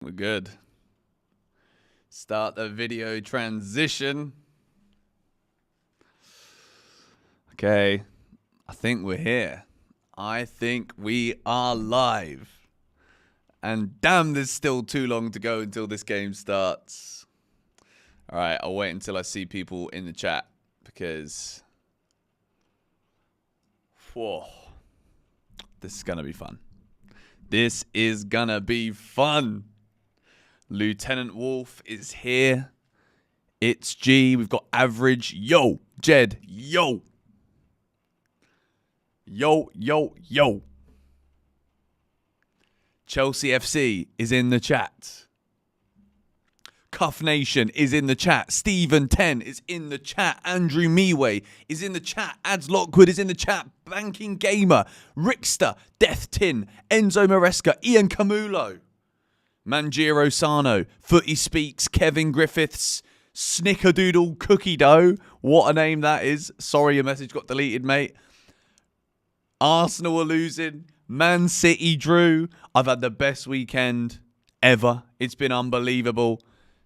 We're good. Start the video transition. Okay. I think we're here. I think we are live. And damn, there's still too long to go until this game starts. All right, I'll wait until I see people in the chat because... whoa. This is going to be fun. This is going to be fun. Lieutenant Wolf is here. It's G. We've got Average. Yo. Jed. Yo. Yo, yo, yo. Chelsea FC is in the chat. Cuff Nation is in the chat. Stephen 10 is in the chat. Andrew Meway is in the chat. Ads Lockwood is in the chat. Banking Gamer. Rickster. Death Tin. Enzo Maresca. Ian Camulo. Manjiro Sano. Footy Speaks. Kevin Griffiths. Snickerdoodle Cookie Dough. What a name that is. Sorry your message got deleted, mate. Arsenal are losing. Man City drew. I've had the best weekend ever. It's been unbelievable.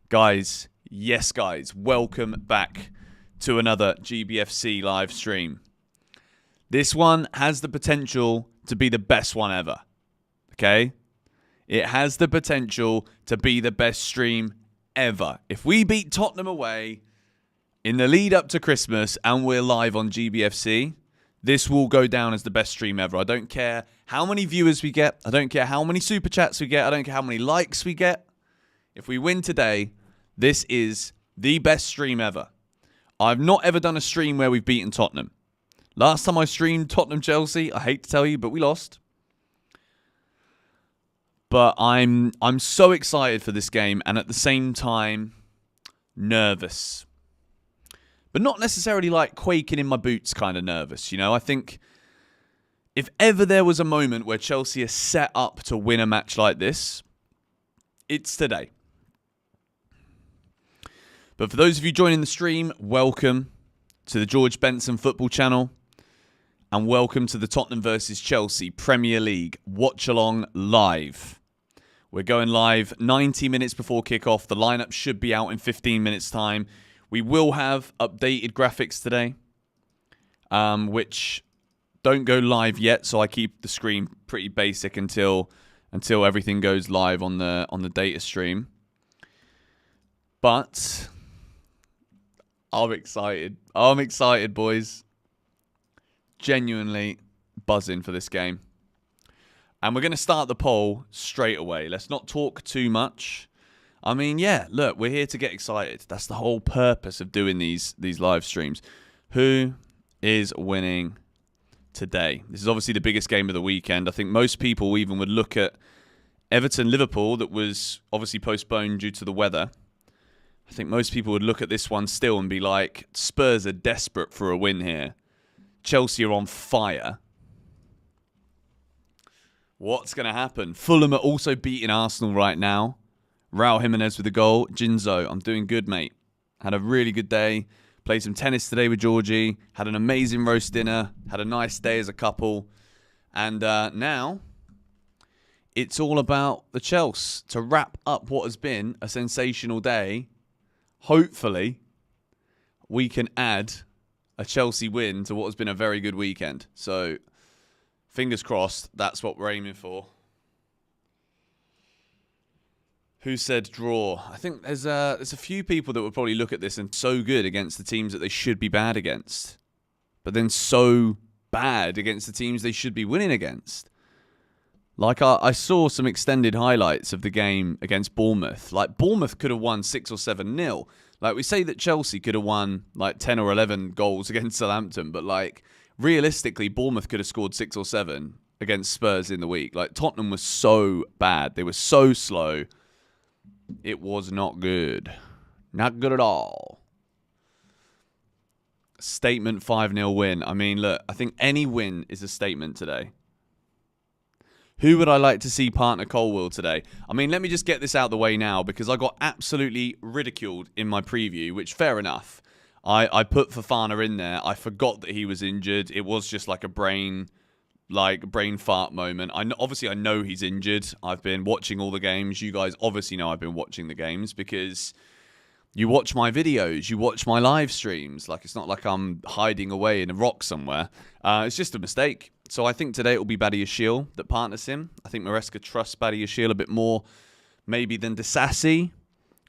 Guys, yes guys, welcome back to another GBFC live stream. This one has the potential to be the best one ever. Okay? It has the potential to be the best stream ever. If we beat Tottenham away in the lead up to Christmas and we're live on GBFC, this will go down as the best stream ever. I don't care how many viewers we get. I don't care how many super chats we get. I don't care how many likes we get. If we win today, this is the best stream ever. I've not ever done a stream where we've beaten Tottenham. Last time I streamed Tottenham-Chelsea, I hate to tell you, but we lost. But I'm so excited for this game and at the same time, nervous. But not necessarily like quaking in my boots kind of nervous, you know. I think if ever there was a moment where Chelsea is set up to win a match like this, it's today. But for those of you joining the stream, welcome to the George Benson Football Channel. And welcome to the Tottenham versus Chelsea Premier League Watchalong live. We're going live 90 minutes before kickoff. The lineup should be out in 15 minutes' time. We will have updated graphics today, which don't go live yet, so I keep the screen pretty basic until everything goes live on the data stream. But I'm excited. I'm excited, boys. Genuinely buzzing for this game. And we're going to start the poll straight away. Let's not talk too much. I mean, yeah, look, we're here to get excited. That's the whole purpose of doing these live streams. Who is winning today? This is obviously the biggest game of the weekend. I think most people even would look at Everton-Liverpool that was obviously postponed due to the weather. I think most people would look at this one still and be like, Spurs are desperate for a win here. Chelsea are on fire. What's going to happen? Fulham are also beating Arsenal right now. Raul Jimenez with a goal. Jinzo, I'm doing good, mate. Had a really good day. Played some tennis today with Georgie. Had an amazing roast dinner. Had a nice day as a couple. And now, it's all about the Chelsea. To wrap up what has been a sensational day, hopefully, we can add a Chelsea win to what has been a very good weekend. So, fingers crossed, that's what we're aiming for. Who said draw? I think there's a few people that would probably look at this and so good against the teams that they should be bad against. But then so bad against the teams they should be winning against. Like, I saw some extended highlights of the game against Bournemouth. Like, Bournemouth could have won 6 or 7-0. Like, we say that Chelsea could have won, like, 10 or 11 goals against Southampton. But, like, realistically, Bournemouth could have scored 6 or 7 against Spurs in the week. Like, Tottenham was so bad. They were so slow. It was not good. Not good at all. Statement 5-0 win. I mean, look, I think any win is a statement today. Who would I like to see partner Colwill today? I mean, let me just get this out of the way now because I got absolutely ridiculed in my preview, which fair enough. I put Fofana in there. I forgot that he was injured. It was just like a brain like brain fart moment. Obviously I know he's injured. I've been watching all the games. You guys obviously know I've been watching the games because you watch my videos, you watch my live streams. Like, it's not like I'm hiding away in a rock somewhere. It's just a mistake. So I think today it will be Badiashile that partners him. I think Maresca trusts Badiashile a bit more maybe than Disasi.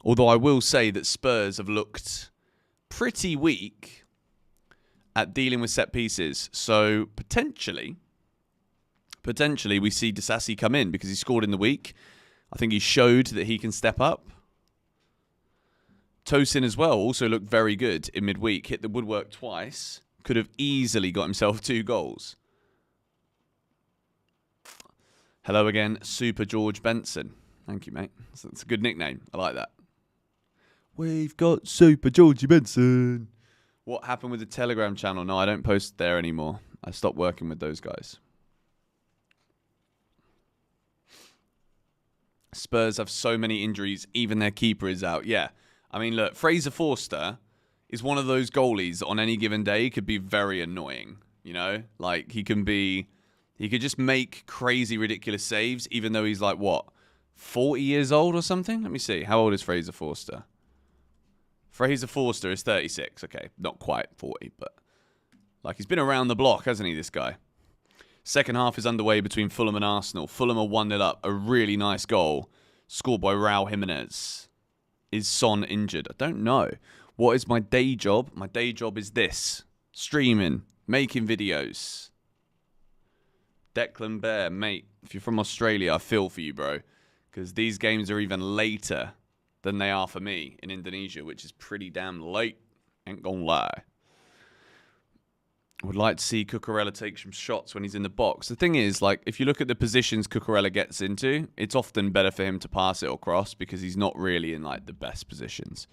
Although I will say that Spurs have looked pretty weak at dealing with set pieces. So potentially we see Disasi come in because he scored in the week. I think he showed that he can step up. Tosin as well also looked very good in midweek. Hit the woodwork twice. Could have easily got himself 2 goals. Hello again, Super George Benson. Thank you, mate. It's a good nickname. I like that. We've got Super Georgie Benson. What happened with the Telegram channel? No, I don't post there anymore. I stopped working with those guys. Spurs have so many injuries. Even their keeper is out. Yeah. I mean, look, Fraser Forster is one of those goalies on any given day could be very annoying, you know? Like, he could just make crazy, ridiculous saves, even though he's like, what, 40 years old or something? Let me see. How old is Fraser Forster? Fraser Forster is 36. Okay, not quite 40, but like, he's been around the block, hasn't he, this guy? Second half is underway between Fulham and Arsenal. Fulham are 1-0 up. A really nice goal scored by Raul Jimenez. Is Son injured? I don't know. What is my day job? My day job is this. Streaming. Making videos. Declan Bear, mate. If you're from Australia, I feel for you, bro. Because these games are even later than they are for me in Indonesia, which is pretty damn late. Ain't gonna lie. Would like to see Cucurella take some shots when he's in the box. The thing is, like, if you look at the positions Cucurella gets into, it's often better for him to pass it or cross because he's not really in, like, the best positions.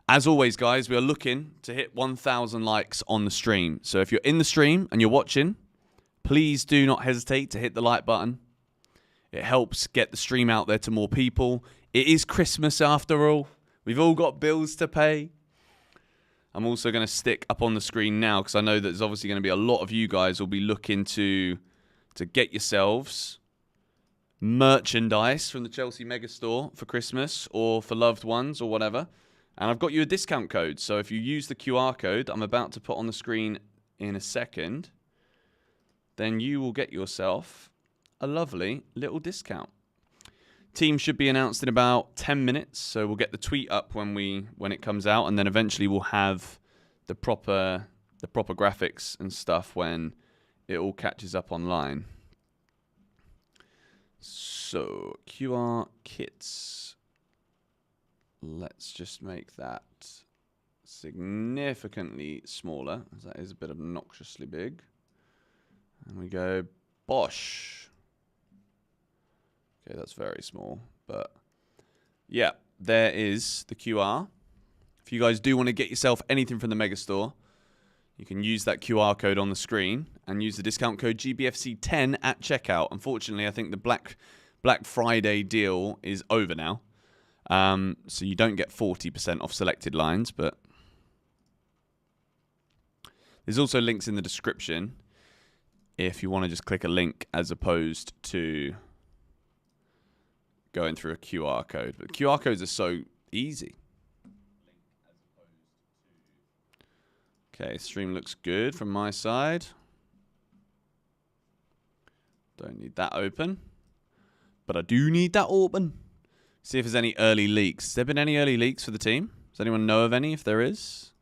As always, guys, we are looking to hit 1,000 likes on the stream. So if you're in the stream and you're watching, please do not hesitate to hit the like button. It helps get the stream out there to more people. It is Christmas after all. We've all got bills to pay. I'm also going to stick up on the screen now because I know that there's obviously going to be a lot of you guys will be looking to get yourselves merchandise from the Chelsea Megastore for Christmas or for loved ones or whatever. And I've got you a discount code. So if you use the QR code I'm about to put on the screen in a second, then you will get yourself a lovely little discount. Team should be announced in about 10 minutes, so we'll get the tweet up when it comes out, and then eventually we'll have the proper graphics and stuff when it all catches up online. So QR kits. Let's just make that significantly smaller, as that is a bit obnoxiously big. And we go Bosch. Okay, that's very small, but yeah, there is the QR. If you guys do want to get yourself anything from the Megastore, you can use that QR code on the screen and use the discount code GBFC10 at checkout. Unfortunately, I think the Black Friday deal is over now, so you don't get 40% off selected lines, but there's also links in the description if you want to just click a link as opposed to going through a QR code. But QR codes are so easy. Okay, stream looks good from my side. Don't need that open. But I do need that open. See if there's any early leaks. Has there been any early leaks for the team? Does anyone know of any if there is?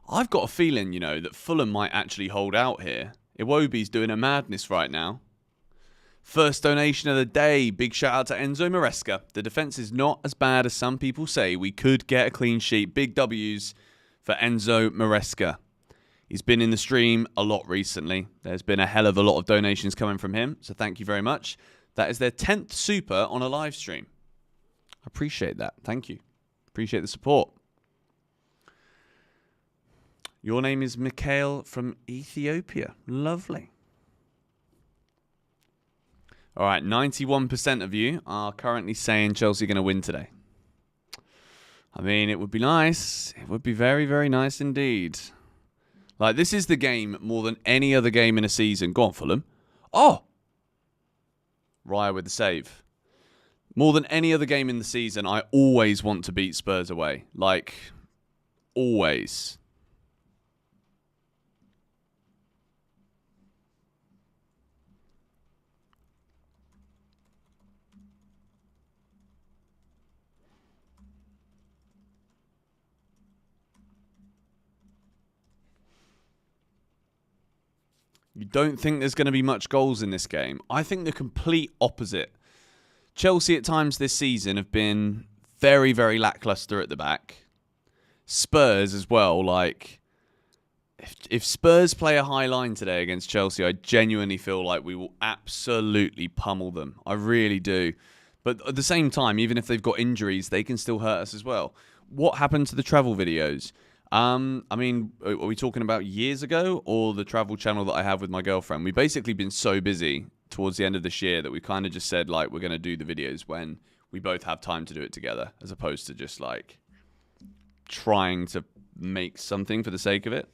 I've got a feeling, you know, that Fulham might actually hold out here. Iwobi's doing a madness right now. First donation of the day. Big shout out to Enzo Maresca. The defence is not as bad as some people say. We could get a clean sheet. Big W's for Enzo Maresca. He's been in the stream a lot recently. There's been a hell of a lot of donations coming from him. So thank you very much. That is their 10th super on a live stream. I appreciate that. Thank you. Appreciate the support. Your name is Mikhail from Ethiopia. Lovely. All right, 91% of you are currently saying Chelsea are going to win today. I mean, it would be nice. It would be very, very nice indeed. Like, this is the game more than any other game in a season. Go on, Fulham. Oh! Raya with the save. More than any other game in the season, I always want to beat Spurs away. Like, always. You don't think there's going to be much goals in this game? I think the complete opposite. Chelsea at times this season have been very, very lackluster at the back. Spurs as well. Like, if Spurs play a high line today against Chelsea, I genuinely feel like we will absolutely pummel them. I really do. But at the same time, even if they've got injuries, they can still hurt us as well. What happened to the travel videos? I mean, are we talking about years ago or the travel channel that I have with my girlfriend? We've basically been so busy towards the end of this year that we kind of just said, like, we're going to do the videos when we both have time to do it together, as opposed to just, like, trying to make something for the sake of it.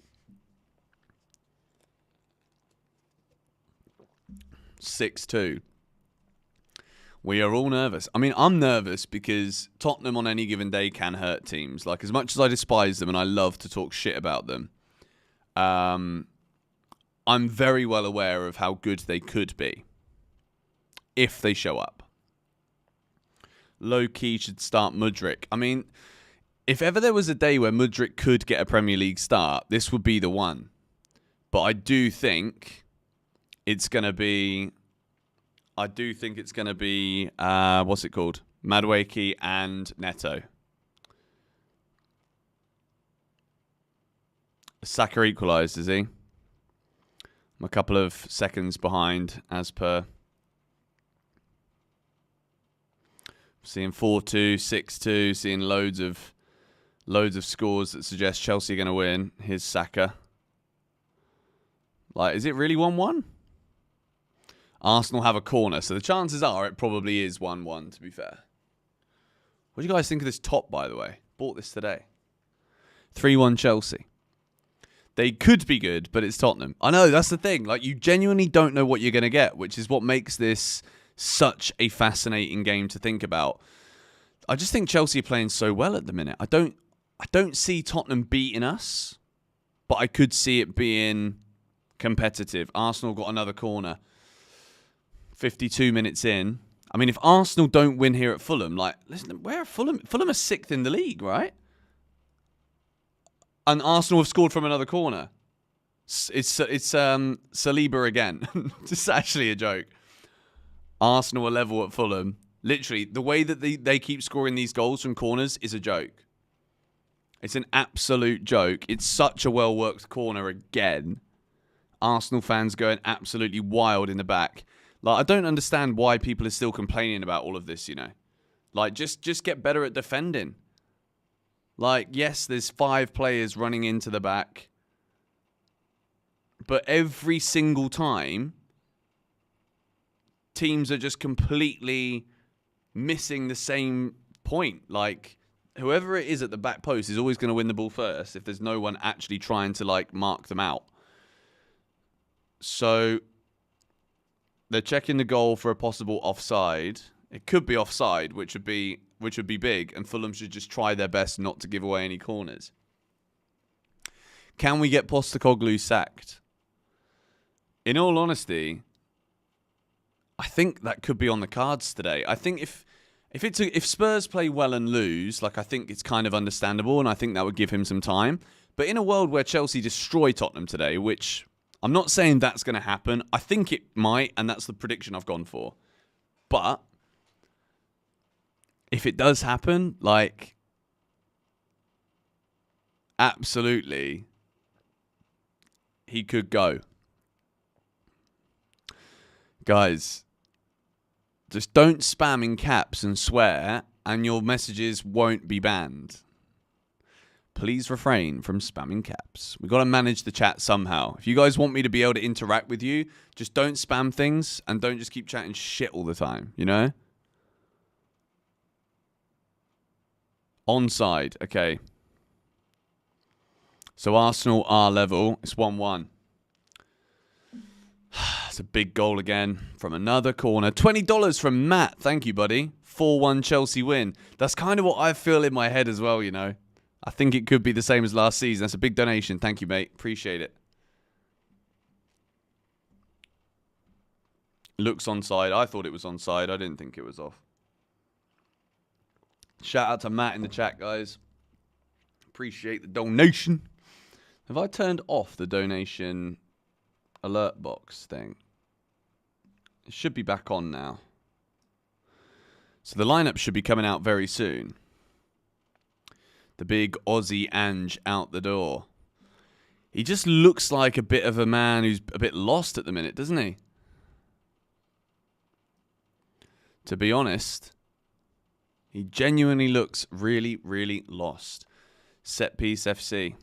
6-2. We are all nervous. I mean, I'm nervous because Tottenham on any given day can hurt teams. Like, as much as I despise them and I love to talk shit about them, I'm very well aware of how good they could be if they show up. Low-key should start Mudryk. I mean, if ever there was a day where Mudryk could get a Premier League start, this would be the one. But I do think it's going to be... what's it called? Madueke and Neto. Saka equalised, is he? I'm a couple of seconds behind, as per. Seeing 4-2, 6-2, seeing loads of scores that suggest Chelsea are going to win. Here's Saka. Like, is it really 1-1? Arsenal have a corner, so the chances are it probably is 1-1, to be fair. What do you guys think of this top, by the way? Bought this today. 3-1 Chelsea. They could be good, but it's Tottenham. I know, that's the thing. Like, you genuinely don't know what you're going to get, which is what makes this such a fascinating game to think about. I just think Chelsea are playing so well at the minute. I don't see Tottenham beating us, but I could see it being competitive. Arsenal got another corner. 52 minutes in. I mean, if Arsenal don't win here at Fulham, like, listen, where are Fulham? Fulham are 6th in the league, right? And Arsenal have scored from another corner. It's Saliba again. It's actually a joke. Arsenal are level at Fulham. Literally, the way that they keep scoring these goals from corners is a joke. It's an absolute joke. It's such a well-worked corner again. Arsenal fans going absolutely wild in the back. Like, I don't understand why people are still complaining about all of this, you know. Like, just get better at defending. Like, yes, there's 5 players running into the back. But every single time, teams are just completely missing the same point. Like, whoever it is at the back post is always going to win the ball first if there's no one actually trying to, like, mark them out. So... they're checking the goal for a possible offside. It could be offside, which would be big, and Fulham should just try their best not to give away any corners. Can we get Postecoglou sacked? In all honesty, I think that could be on the cards today. I think if Spurs play well and lose, like, I think it's kind of understandable, and I think that would give him some time. But in a world where Chelsea destroy Tottenham today, which I'm not saying that's going to happen. I think it might, and that's the prediction I've gone for. But if it does happen, like, absolutely, he could go. Guys, just don't spam in caps and swear, and your messages won't be banned. please refrain from spamming caps. We've got to manage the chat somehow. If you guys want me to be able to interact with you, just don't spam things and don't just keep chatting shit all the time, you know? Onside, okay. So Arsenal are level. It's 1-1. It's a big goal again from another corner. $20 from Matt. Thank you, buddy. 4-1 Chelsea win. That's kind of what I feel in my head as well, you know. I think it could be the same as last season. That's a big donation. Thank you, mate. Appreciate it. Looks onside. I thought it was onside. I didn't think it was off. Shout out to Matt in the chat, guys. Appreciate the donation. Have I turned off the donation alert box thing? It should be back on now. So the lineup should be coming out very soon. The big Aussie Ange out the door. He just looks like a bit of a man who's a bit lost at the minute, doesn't he? To be honest, he genuinely looks really, really lost. Set piece FC.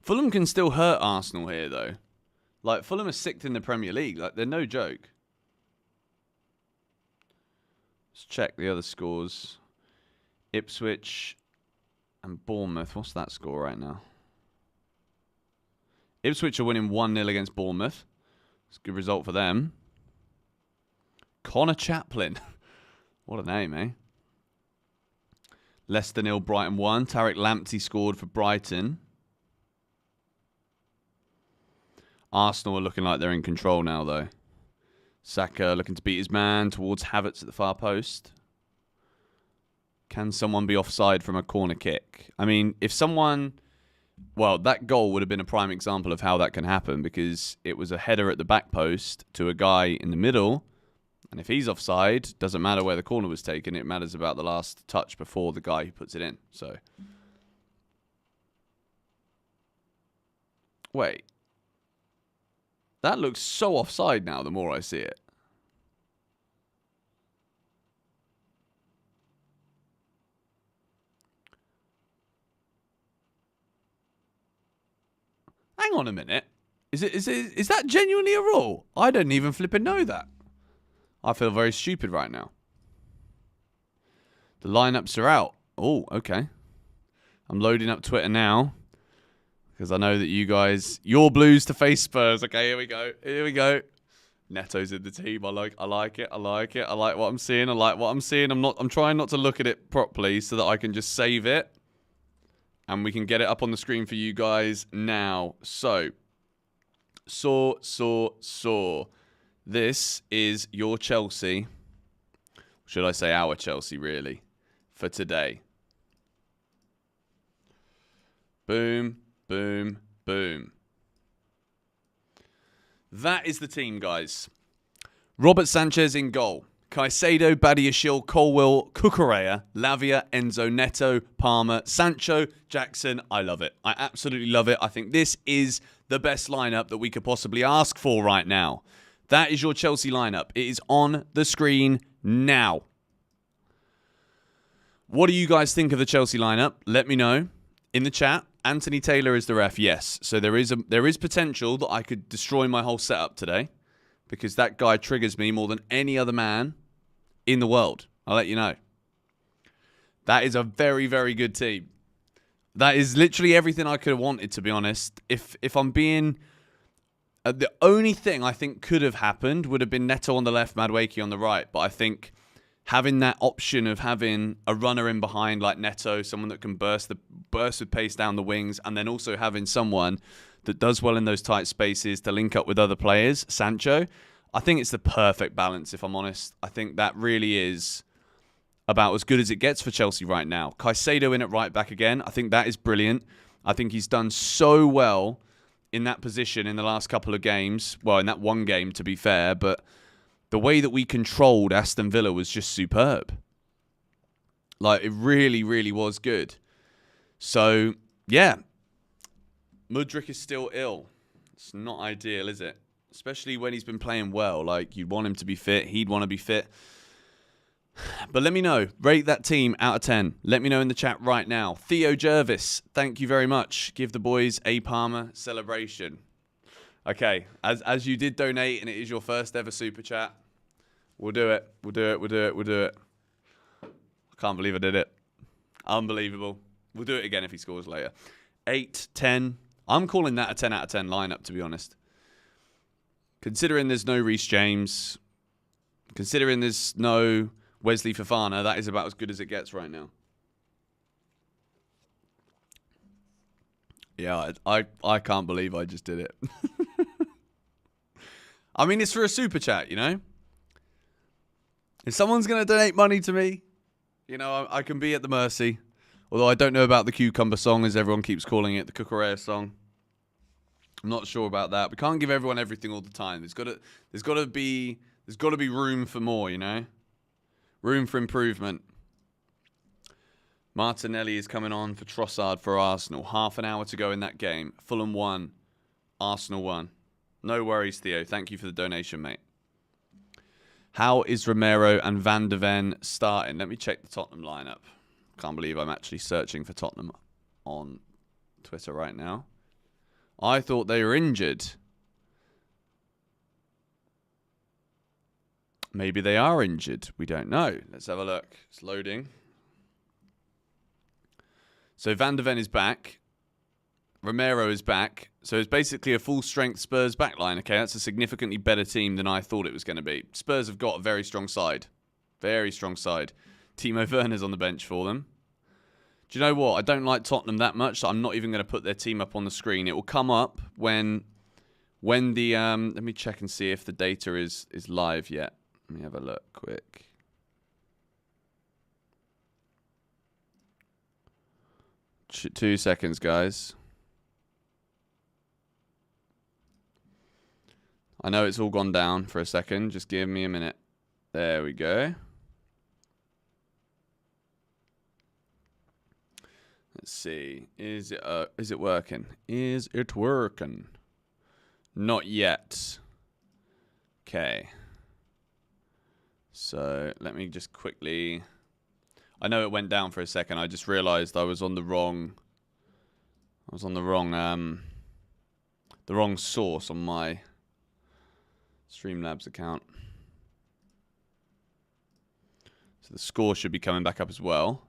Fulham can still hurt Arsenal here, though. Like, Fulham are 6th in the Premier League. Like, they're no joke. Let's check the other scores. Ipswich and Bournemouth. What's that score right now? Ipswich are winning 1-0 against Bournemouth. It's a good result for them. Connor Chaplin. What a name, eh? Leicester 0, Brighton 1. Tariq Lamptey scored for Brighton. Arsenal are looking like they're in control now, though. Saka looking to beat his man towards Havertz at the far post. Can someone be offside from a corner kick? I mean, if someone... Well, that goal would have been a prime example of how that can happen, because it was a header at the back post to a guy in the middle. And if he's offside, doesn't matter where the corner was taken. It matters about the last touch before the guy who puts it in. So, wait. That looks so offside now, the more I see it. Hang on a minute. Is that genuinely a rule? I don't even flipping know that. I feel very stupid right now. The lineups are out. Oh, okay. I'm loading up Twitter now, because I know that you guys, your Blues to face Spurs. Okay, here we go. Here we go. Neto's in the team. I like it. I like it. I like what I'm seeing. I like what I'm seeing. I'm trying not to look at it properly so that I can just save it. And we can get it up on the screen for you guys now. So, this is your Chelsea. Should I say our Chelsea, really, for today. Boom, boom, boom. That is the team, guys. Robert Sanchez in goal. Caicedo, Badiashile, Colwill, Cucurella, Lavia, Enzo, Neto, Palmer, Sancho, Jackson. I love it. I absolutely love it. I think this is the best lineup that we could possibly ask for right now. That is your Chelsea lineup. It is on the screen now. What do you guys think of the Chelsea lineup? Let me know in the chat. Anthony Taylor is the ref. Yes. So there is potential that I could destroy my whole setup today, because that guy triggers me more than any other man in the world. I'll let you know. That is a very, very good team. That is literally everything I could have wanted, to be honest. If I'm being... the only thing I think could have happened would have been Neto on the left, Madueke on the right. But I think having that option of having a runner in behind like Neto, someone that can burst with pace down the wings, and then also having someone that does well in those tight spaces to link up with other players, Sancho, I think it's the perfect balance, if I'm honest. I think that really is about as good as it gets for Chelsea right now. Caicedo in at right back again. I think that is brilliant. I think he's done so well in that position in the last couple of games. Well, in that one game, to be fair. But the way that we controlled Aston Villa was just superb. Like, it really, really was good. So, yeah. Mudryk is still ill. It's not ideal, is it? Especially when he's been playing well. Like, you'd want him to be fit. He'd want to be fit. But let me know. Rate that team out of 10. Let me know in the chat right now. Theo Jervis, thank you very much. Give the boys a Palmer celebration. Okay, as you did donate and it is your first ever super chat, we'll do it. We'll do it. I can't believe I did it. Unbelievable. We'll do it again if he scores later. 8, 10. I'm calling that a 10 out of 10 lineup, to be honest. Considering there's no Reece James, considering there's no Wesley Fofana, that is about as good as it gets right now. Yeah, I can't believe I just did it. I mean, it's for a super chat, you know? If someone's going to donate money to me, you know, I can be at the mercy. Although I don't know about the cucumber song, as everyone keeps calling it, the Cucurella song. I'm not sure about that. We can't give everyone everything all the time. There's got to be room for more, you know? Room for improvement. Martinelli is coming on for Trossard for Arsenal. Half an hour to go in that game. Fulham 1, Arsenal 1. No worries, Theo. Thank you for the donation, mate. How is Romero and Van de Ven starting? Let me check the Tottenham lineup. Can't believe I'm actually searching for Tottenham on Twitter right now. I thought they were injured. Maybe they are injured. We don't know. Let's have a look. It's loading. So Van de Ven is back. Romero is back. So it's basically a full-strength Spurs backline. Okay, that's a significantly better team than I thought it was going to be. Spurs have got a very strong side. Very strong side. Timo Werner's on the bench for them. Do you know what? I don't like Tottenham that much, so I'm not even going to put their team up on the screen. It will come up when the... let me check and see if the data is live yet. Let me have a look quick. Two seconds, guys. I know it's all gone down for a second. Just give me a minute. There we go. Let's see. Is it working? Is it working? Not yet. Okay. So let me just quickly... I know it went down for a second. I just realized I was on the wrong... the wrong source on my Streamlabs account. So the score should be coming back up as well.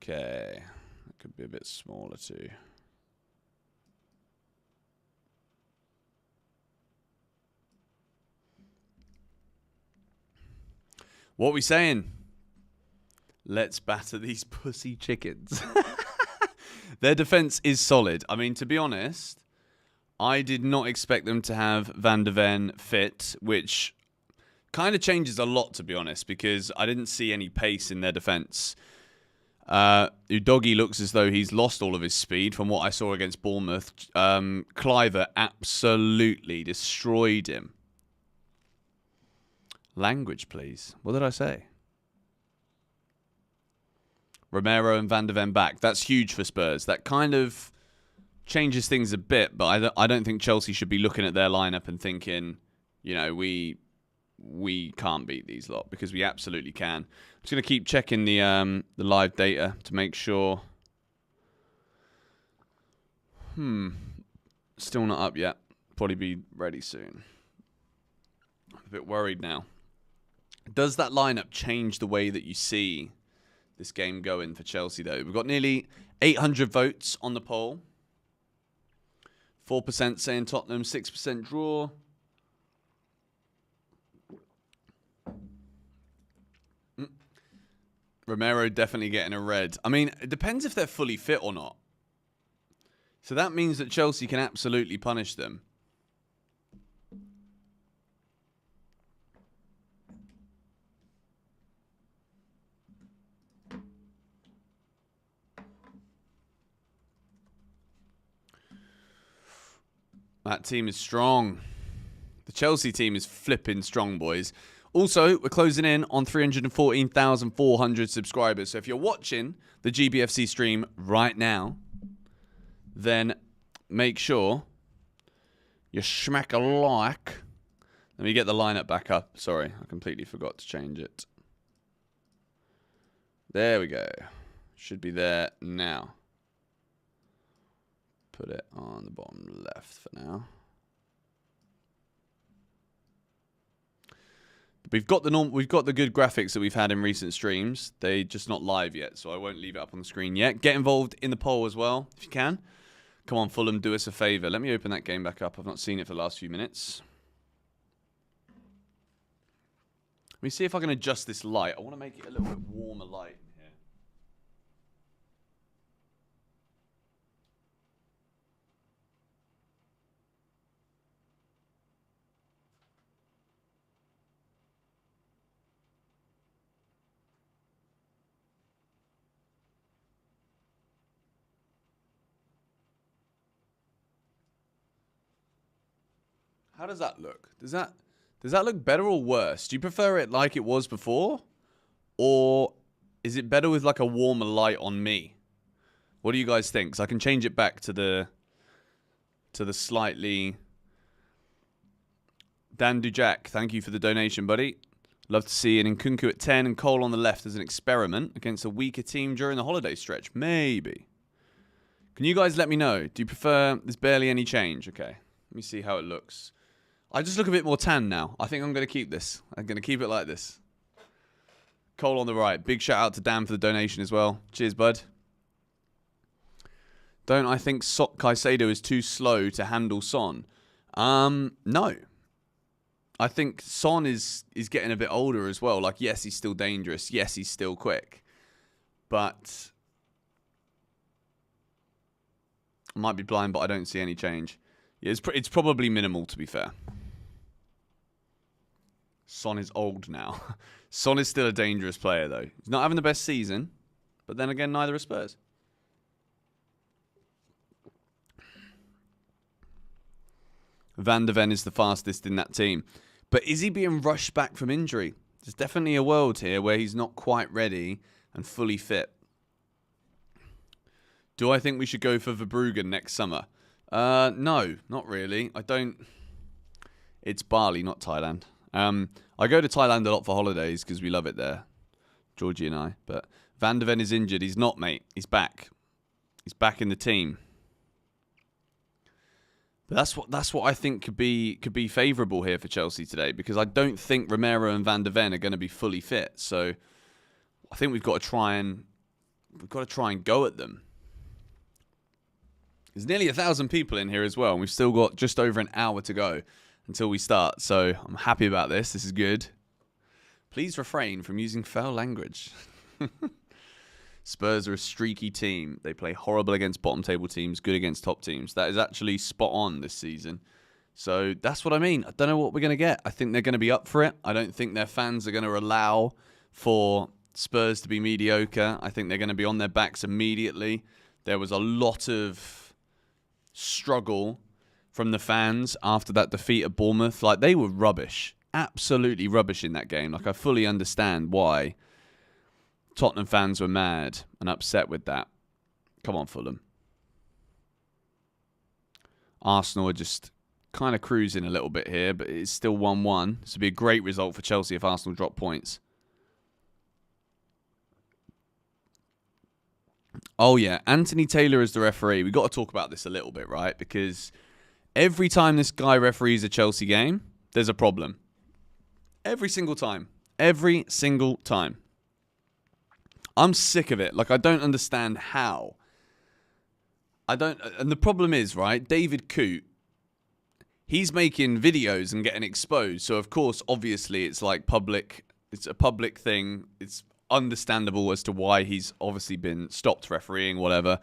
Okay. That could be a bit smaller too. What are we saying? Let's batter these pussy chickens. Their defense is solid. I mean, to be honest, I did not expect them to have Van de Ven fit, which kind of changes a lot, to be honest, because I didn't see any pace in their defense. Udogie looks as though he's lost all of his speed from what I saw against Bournemouth. Cliver absolutely destroyed him. Language, please. What did I say? Romero and Van de Ven back. That's huge for Spurs. That kind of changes things a bit, but I don't think Chelsea should be looking at their lineup and thinking, you know, we can't beat these lot, because we absolutely can. I'm just going to keep checking the live data to make sure. Still not up yet. Probably be ready soon. I'm a bit worried now. Does that lineup change the way that you see this game going for Chelsea, though? We've got nearly 800 votes on the poll. 4% saying Tottenham, 6% draw. Romero definitely getting a red. I mean, it depends if they're fully fit or not. So that means that Chelsea can absolutely punish them. That team is strong. The Chelsea team is flipping strong, boys. Also, we're closing in on 314,400 subscribers. So if you're watching the GBFC stream right now, then make sure You smack a like. Let me get the lineup back up. Sorry, I completely forgot to change it. There we go. Should be there now. Put it on the bottom left for now. We've got the good graphics that we've had in recent streams. They're just not live yet, so I won't leave it up on the screen yet. Get involved in the poll as well, if you can. Come on, Fulham, do us a favour. Let me open that game back up. I've not seen it for the last few minutes. Let me see if I can adjust this light. I want to make it a little bit warmer light in here. How does that look? Does that look better or worse? Do you prefer it like it was before? Or is it better with like a warmer light on me? What do you guys think? 'Cause I can change it back to the slightly... Dan Dujak, thank you for the donation, buddy. Love to see an Nkunku at 10 and Cole on the left as an experiment against a weaker team during the holiday stretch. Maybe. Can you guys let me know? Do you prefer... There's barely any change. Okay. Let me see how it looks. I just look a bit more tan now. I think I'm going to keep this. I'm going to keep it like this. Cole on the right. Big shout out to Dan for the donation as well. Cheers, bud. Don't I think Caicedo is too slow to handle Son? No. I think Son is getting a bit older as well. Like, yes, he's still dangerous. Yes, he's still quick. But I might be blind, but I don't see any change. Yeah, it's probably minimal, to be fair. Son is old now. Son is still a dangerous player, though. He's not having the best season, but then again, neither are Spurs. Van der Ven is the fastest in that team. But is he being rushed back from injury? There's definitely a world here where he's not quite ready and fully fit. Do I think we should go for Verbruggen next summer? No, not really. I don't... It's Bali, not Thailand. I go to Thailand a lot for holidays because we love it there. Georgie and I. But Van der Ven is injured. He's not, mate. He's back. He's back in the team. But that's what I think could be favourable here for Chelsea today, because I don't think Romero and Van der Ven are going to be fully fit. So I think we've got to try and go at them. There's nearly 1,000 people in here as well, and we've still got just over an hour to go until we start. So I'm happy about this. This is good. Please refrain from using foul language. Spurs are a streaky team. They play horrible against bottom table teams, good against top teams. That is actually spot on this season. So that's what I mean. I don't know what we're going to get. I think they're going to be up for it. I don't think their fans are going to allow for Spurs to be mediocre. I think they're going to be on their backs immediately. There was a lot of struggle from the fans after that defeat at Bournemouth. Like, they were rubbish. Absolutely rubbish in that game. Like, I fully understand why Tottenham fans were mad and upset with that. Come on, Fulham. Arsenal are just kind of cruising a little bit here, but it's still 1-1. This would be a great result for Chelsea if Arsenal drop points. Oh, yeah. Anthony Taylor is the referee. We've got to talk about this a little bit, right? Because every time this guy referees a Chelsea game, there's a problem. Every single time. Every single time. I'm sick of it. Like, I don't understand how. And the problem is, right, David Coote, he's making videos and getting exposed. So, of course, obviously, it's like public. It's a public thing. It's understandable as to why he's obviously been stopped refereeing, whatever.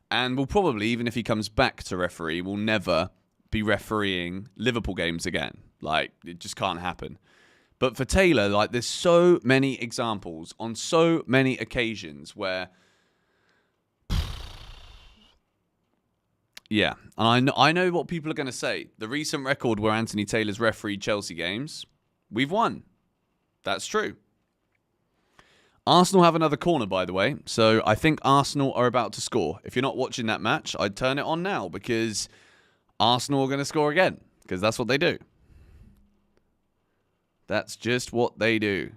And will probably, even if he comes back to referee, will never be refereeing Liverpool games again. Like, it just can't happen. But for Taylor, like, there's so many examples on so many occasions where, yeah, and I know what people are going to say. The recent record where Anthony Taylor's refereed Chelsea games, we've won. That's true. Arsenal have another corner, by the way. So I think Arsenal are about to score. If you're not watching that match, I'd turn it on now because Arsenal are going to score again. Because that's what they do. That's just what they do.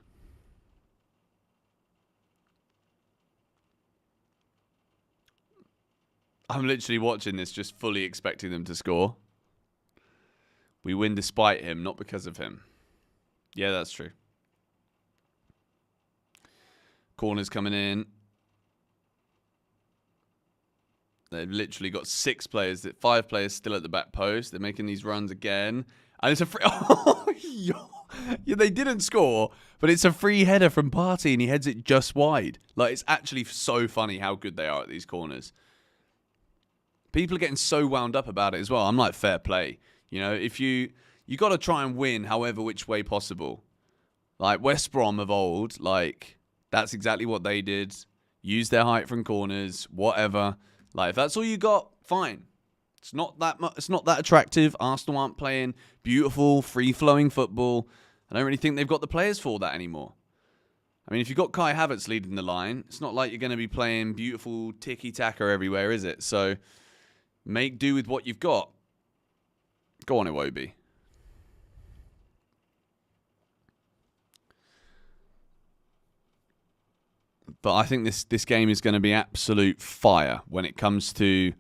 I'm literally watching this just fully expecting them to score. We win despite him, not because of him. Yeah, that's true. Corners coming in. They've literally got 5 players still at the back post. They're making these runs again. And it's a free... Oh, yeah, they didn't score, but it's a free header from Partey and he heads it just wide. Like, it's actually so funny how good they are at these corners. People are getting so wound up about it as well. I'm like, fair play. You know, if you got to try and win however which way possible. Like West Brom of old, like that's exactly what they did. Use their height from corners, whatever. Like if that's all you got, fine. It's not that much. It's not that attractive. Arsenal aren't playing beautiful, free-flowing football. I don't really think they've got the players for that anymore. I mean, if you've got Kai Havertz leading the line, it's not like you're going to be playing beautiful tiki-taka everywhere, is it? So make do with what you've got. Go on, Iwobi. But I think this game is going to be absolute fire when it comes to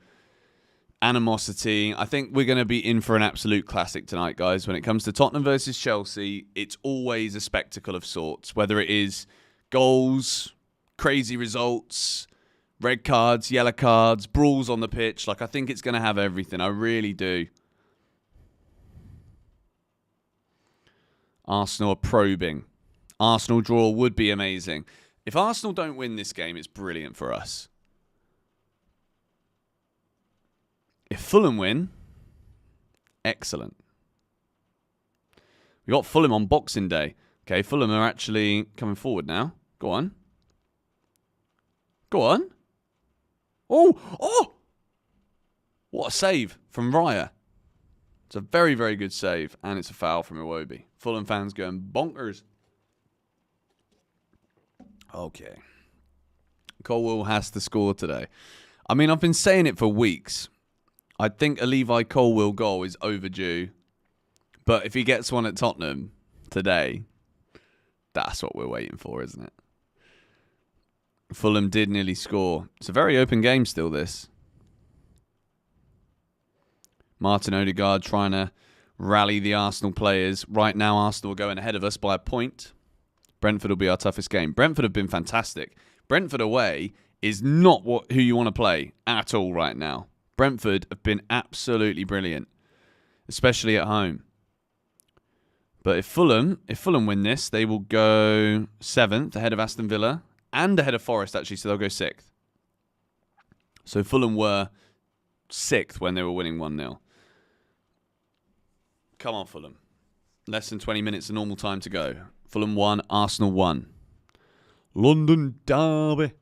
animosity. I think we're going to be in for an absolute classic tonight, guys. When it comes to Tottenham versus Chelsea, it's always a spectacle of sorts. Whether it is goals, crazy results, red cards, yellow cards, brawls on the pitch. Like, I think it's going to have everything. I really do. Arsenal are probing. Arsenal draw would be amazing. If Arsenal don't win this game, it's brilliant for us. If Fulham win, excellent. We got Fulham on Boxing Day. Okay, Fulham are actually coming forward now. Go on. Go on. Oh! What a save from Raya. It's a very, very good save. And it's a foul from Iwobi. Fulham fans going bonkers. Okay. Colwill has to score today. I mean, I've been saying it for weeks. I think a Levi Colwill goal is overdue. But if he gets one at Tottenham today, that's what we're waiting for, isn't it? Fulham did nearly score. It's a very open game still, this. Martin Odegaard trying to rally the Arsenal players. Right now, Arsenal are going ahead of us by a point. Brentford will be our toughest game. Brentford have been fantastic. Brentford away is not who you want to play at all right now. Brentford have been absolutely brilliant, especially at home. But if Fulham win this, they will go 7th ahead of Aston Villa and ahead of Forest, actually, so they'll go 6th. So Fulham were 6th when they were winning 1-0. Come on, Fulham. Less than 20 minutes of normal time to go. Fulham 1, Arsenal 1. London derby.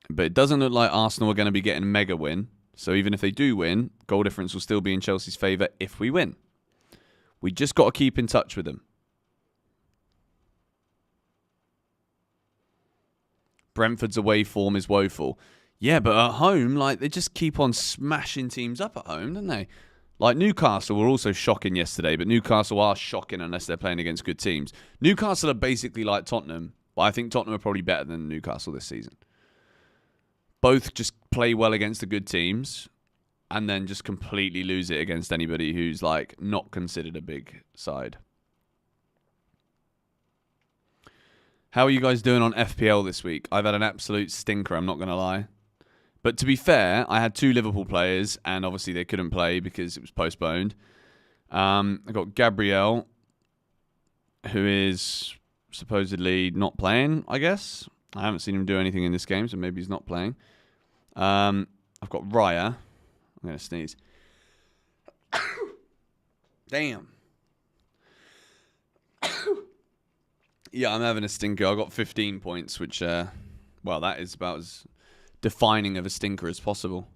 But it doesn't look like Arsenal are going to be getting a mega win. So even if they do win, goal difference will still be in Chelsea's favour if we win. We just got to keep in touch with them. Brentford's away form is woeful. Yeah, but at home, like they just keep on smashing teams up at home, don't they? Like Newcastle were also shocking yesterday, but Newcastle are shocking unless they're playing against good teams. Newcastle are basically like Tottenham, but I think Tottenham are probably better than Newcastle this season. Both just play well against the good teams and then just completely lose it against anybody who's like not considered a big side. How are you guys doing on FPL this week? I've had an absolute stinker, I'm not going to lie. But to be fair, I had 2 Liverpool players, and obviously they couldn't play because it was postponed. I got Gabriel, who is supposedly not playing, I guess. I haven't seen him do anything in this game, so maybe he's not playing. I've got Raya. I'm going to sneeze. Damn. Yeah, I'm having a stinker. I got 15 points, which, well, that is about as defining of a stinker as possible.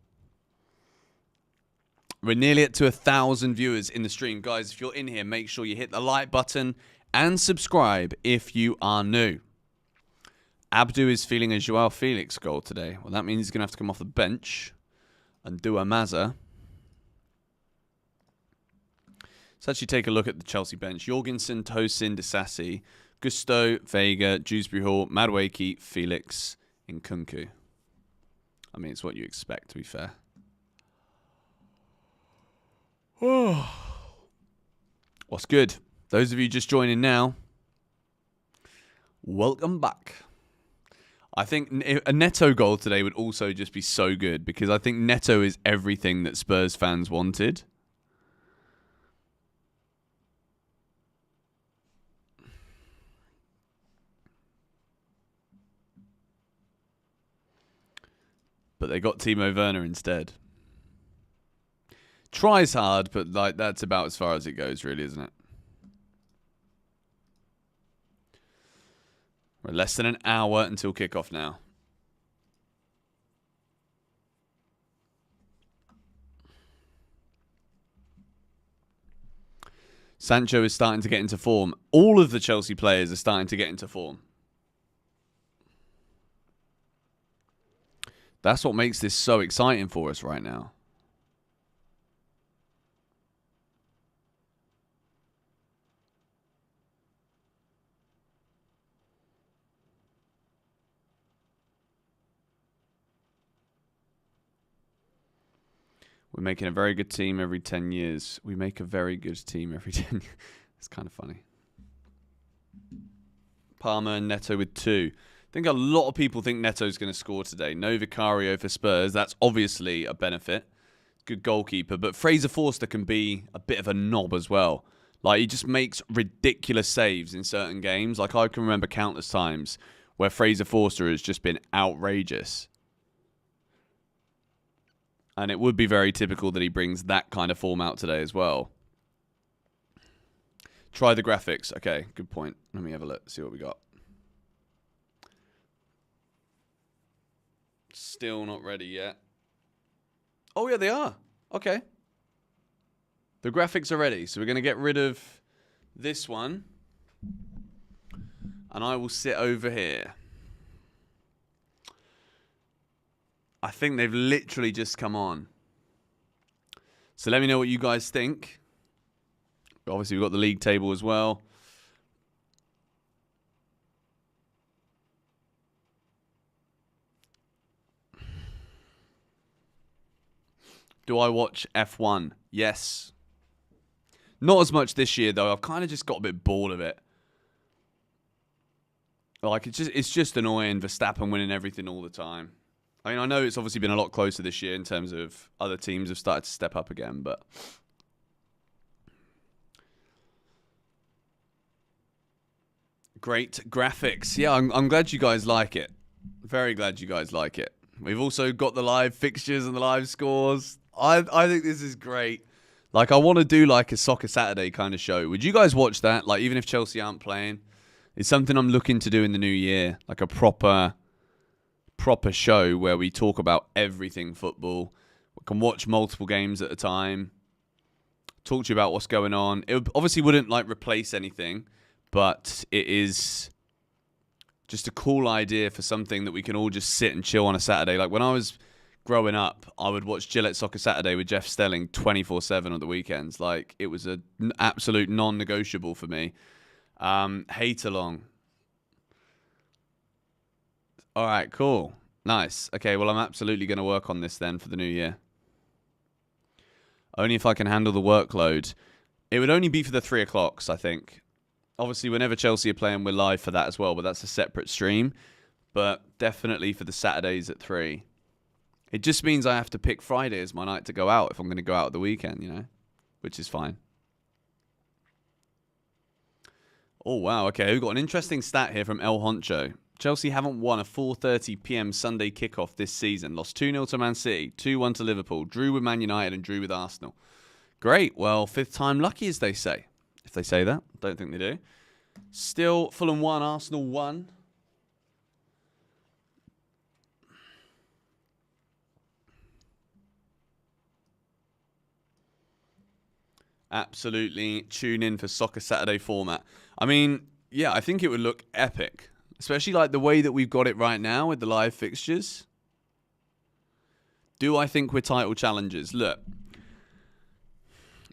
We're nearly at to 1,000 viewers in the stream. Guys, if you're in here, make sure you hit the like button and subscribe if you are new. Abdu is feeling a Joao Felix goal today. Well, that means he's going to have to come off the bench and do a Mazza. Let's actually take a look at the Chelsea bench. Jorgensen, Tosin, Disasi, Gusto, Vega, Dewsbury Hall, Madueke, Felix, Nkunku. I mean, it's what you expect, to be fair. What's good? Those of you just joining now, welcome back. I think a Neto goal today would also just be so good because I think Neto is everything that Spurs fans wanted. But they got Timo Werner instead. Tries hard, but like that's about as far as it goes, really, isn't it? We're less than an hour until kickoff now. Sancho is starting to get into form. All of the Chelsea players are starting to get into form. That's what makes this so exciting for us right now. We're making a very good team every 10 years. We make a very good team every 10 years. It's kind of funny. Palmer and Neto with 2. I think a lot of people think Neto's going to score today. No Vicario for Spurs. That's obviously a benefit. Good goalkeeper. But Fraser Forster can be a bit of a knob as well. Like, he just makes ridiculous saves in certain games. Like, I can remember countless times where Fraser Forster has just been outrageous. And it would be very typical that he brings that kind of form out today as well. Try the graphics. Okay, good point. Let me have a look, see what we got. Still not ready yet. Oh, yeah, they are. Okay. The graphics are ready. So we're going to get rid of this one. And I will sit over here. I think they've literally just come on. So let me know what you guys think. Obviously, we've got the league table as well. Do I watch F1? Yes. Not as much this year, though. I've kind of just got a bit bored of it. Like, it's just annoying Verstappen winning everything all the time. I mean, I know it's obviously been a lot closer this year in terms of other teams have started to step up again, but... Great graphics. Yeah, I'm glad you guys like it. Very glad you guys like it. We've also got the live fixtures and the live scores. I think this is great. Like, I want to do like a Soccer Saturday kind of show. Would you guys watch that? Like, even if Chelsea aren't playing? It's something I'm looking to do in the new year. Like a proper show where we talk about everything football. We can watch multiple games at a time. Talk to you about what's going on. It obviously wouldn't like replace anything, but it is just a cool idea for something that we can all just sit and chill on a Saturday. Like when I was growing up, I would watch Gillette Soccer Saturday with Jeff Stelling 24/7 on the weekends. Like it was an absolute non-negotiable for me. Hate along. All right, cool. Nice. Okay, well, I'm absolutely going to work on this then for the new year. Only if I can handle the workload. It would only be for the 3 o'clocks, I think. Obviously, whenever Chelsea are playing, we're live for that as well, but that's a separate stream. But definitely for the Saturdays at 3. It just means I have to pick Friday as my night to go out if I'm going to go out at the weekend, you know, which is fine. Oh, wow. Okay, we've got an interesting stat here from El Honcho. Chelsea haven't won a 4:30 p.m. Sunday kickoff this season. Lost 2-0 to Man City, 2-1 to Liverpool, drew with Man United and drew with Arsenal. Great. Well, fifth time lucky, as they say. If they say that. Don't think they do. Still, Fulham 1, Arsenal 1. Absolutely tune in for Soccer Saturday format. I mean, yeah, I think it would look epic. Especially like the way that we've got it right now with the live fixtures. Do I think we're title challengers? Look,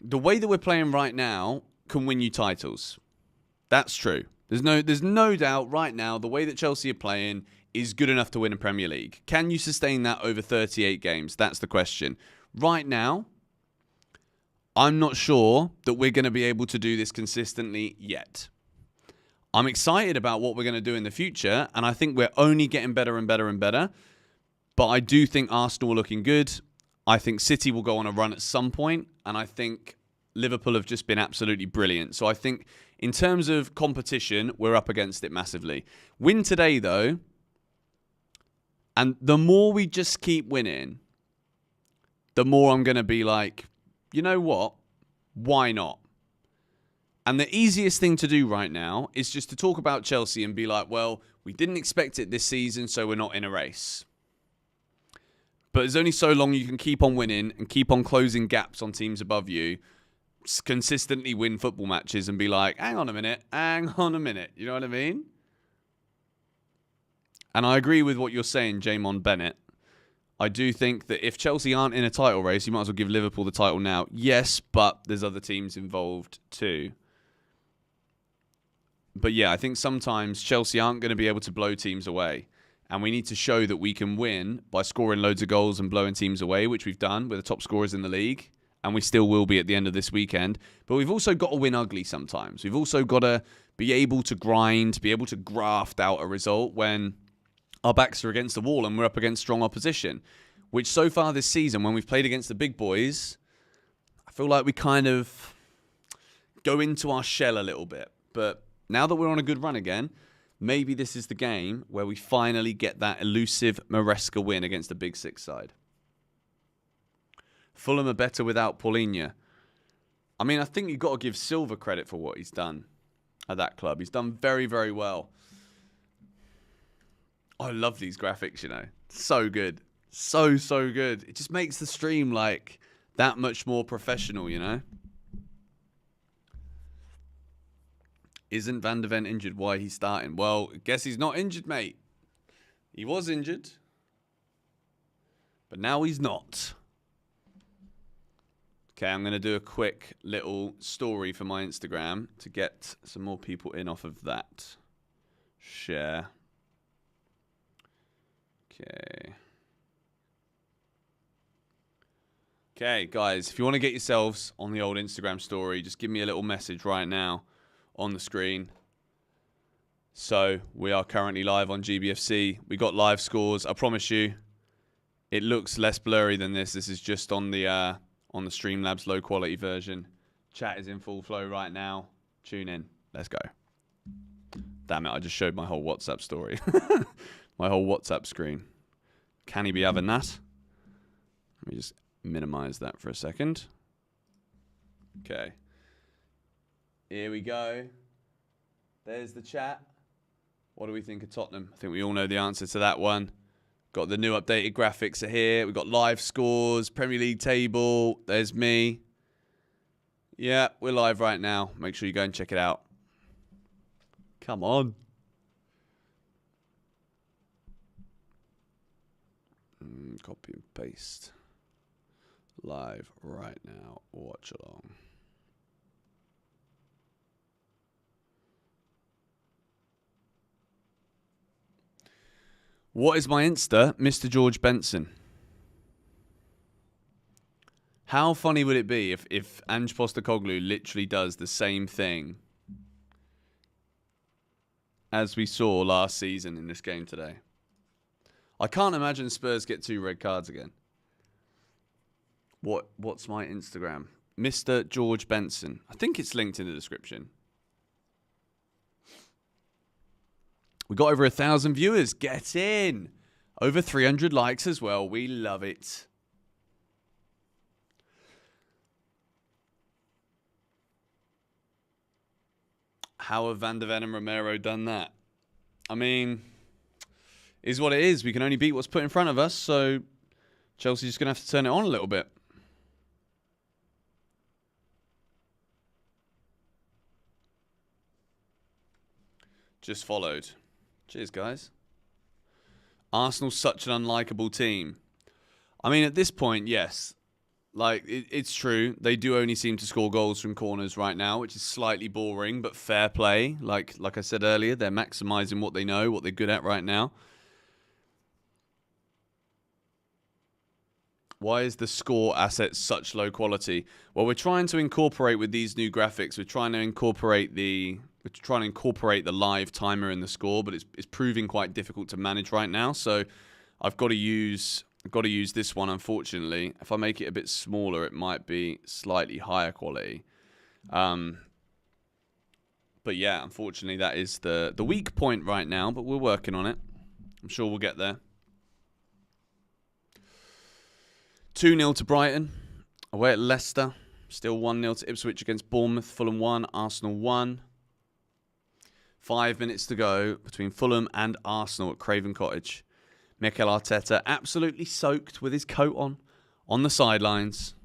the way that we're playing right now can win you titles. That's true. There's no doubt right now the way that Chelsea are playing is good enough to win a Premier League. Can you sustain that over 38 games? That's the question. Right now, I'm not sure that we're going to be able to do this consistently yet. I'm excited about what we're going to do in the future, and I think we're only getting better and better and better. But I do think Arsenal are looking good. I think City will go on a run at some point, and I think Liverpool have just been absolutely brilliant. So I think in terms of competition, we're up against it massively. Win today, though, and the more we just keep winning, the more I'm going to be like, you know what? Why not? And the easiest thing to do right now is just to talk about Chelsea and be like, well, we didn't expect it this season, so we're not in a race. But there's only so long you can keep on winning and keep on closing gaps on teams above you, consistently win football matches and be like, hang on a minute. You know what I mean? And I agree with what you're saying, Jamon Bennett. I do think that if Chelsea aren't in a title race, you might as well give Liverpool the title now. Yes, but there's other teams involved too. But yeah, I think sometimes Chelsea aren't going to be able to blow teams away. And we need to show that we can win by scoring loads of goals and blowing teams away, which we've done. We're the top scorers in the league. And we still will be at the end of this weekend. But we've also got to win ugly sometimes. We've also got to be able to grind, be able to graft out a result when our backs are against the wall and we're up against strong opposition. Which so far this season, when we've played against the big boys, I feel like we kind of go into our shell a little bit. But now that we're on a good run again, maybe this is the game where we finally get that elusive Maresca win against the Big Six side. Fulham are better without Paulinho. I mean, I think you've got to give Silva credit for what he's done at that club. He's done very, very well. I love these graphics, you know. So good. So good. It just makes the stream like that much more professional, you know. Isn't Van de Ven injured? Why he's starting? Well, I guess he's not injured, mate. He was injured. But now he's not. Okay, I'm going to do a quick little story for my Instagram to get some more people in off of that. Share. Okay. Okay, guys, if you want to get yourselves on the old Instagram story, just give me a little message right now on the screen. So we are currently live on GBFC. We got live scores. I promise you, it looks less blurry than this. This is just on the Streamlabs low quality version. Chat is in full flow right now. Tune in. Let's go. Damn it! I just showed my whole WhatsApp story. My whole WhatsApp screen. Can he be having that? Let me just minimize that for a second. Okay. Here we go. There's the chat. What do we think of Tottenham? I think we all know the answer to that one. Got the new updated graphics here. We've got live scores, Premier League table. There's me. Yeah, we're live right now. Make sure you go and check it out. Come on. Copy and paste. Live right now. Watch along. What is my Insta? Mr. George Benson. How funny would it be if Ange Postecoglou literally does the same thing as we saw last season in this game today? I can't imagine Spurs get 2 red cards again. What's my Instagram? Mr. George Benson. I think it's linked in the description. We got over 1,000 viewers. Get in. Over 300 likes as well. We love it. How have Van de Ven and Romero done that? I mean, is what it is. We can only beat what's put in front of us, so Chelsea's just going to have to turn it on a little bit. Just followed. Cheers, guys. Arsenal's such an unlikable team. I mean, at this point, yes. Like, it's true. They do only seem to score goals from corners right now, which is slightly boring, but fair play. Like I said earlier, they're maximising what they know, what they're good at right now. Why is the score asset such low quality? Well, we're trying to incorporate with these new graphics. We're trying to incorporate the live timer in the score, but it's proving quite difficult to manage right now. So I've got to use this one, unfortunately. If I make it a bit smaller, it might be slightly higher quality. But yeah, unfortunately, that is the weak point right now, but we're working on it. I'm sure we'll get there. 2-0 to Brighton. Away at Leicester. Still 1-0 to Ipswich against Bournemouth. Fulham 1, Arsenal 1. 5 minutes to go between Fulham and Arsenal at Craven Cottage. Mikel Arteta absolutely soaked with his coat on the sidelines.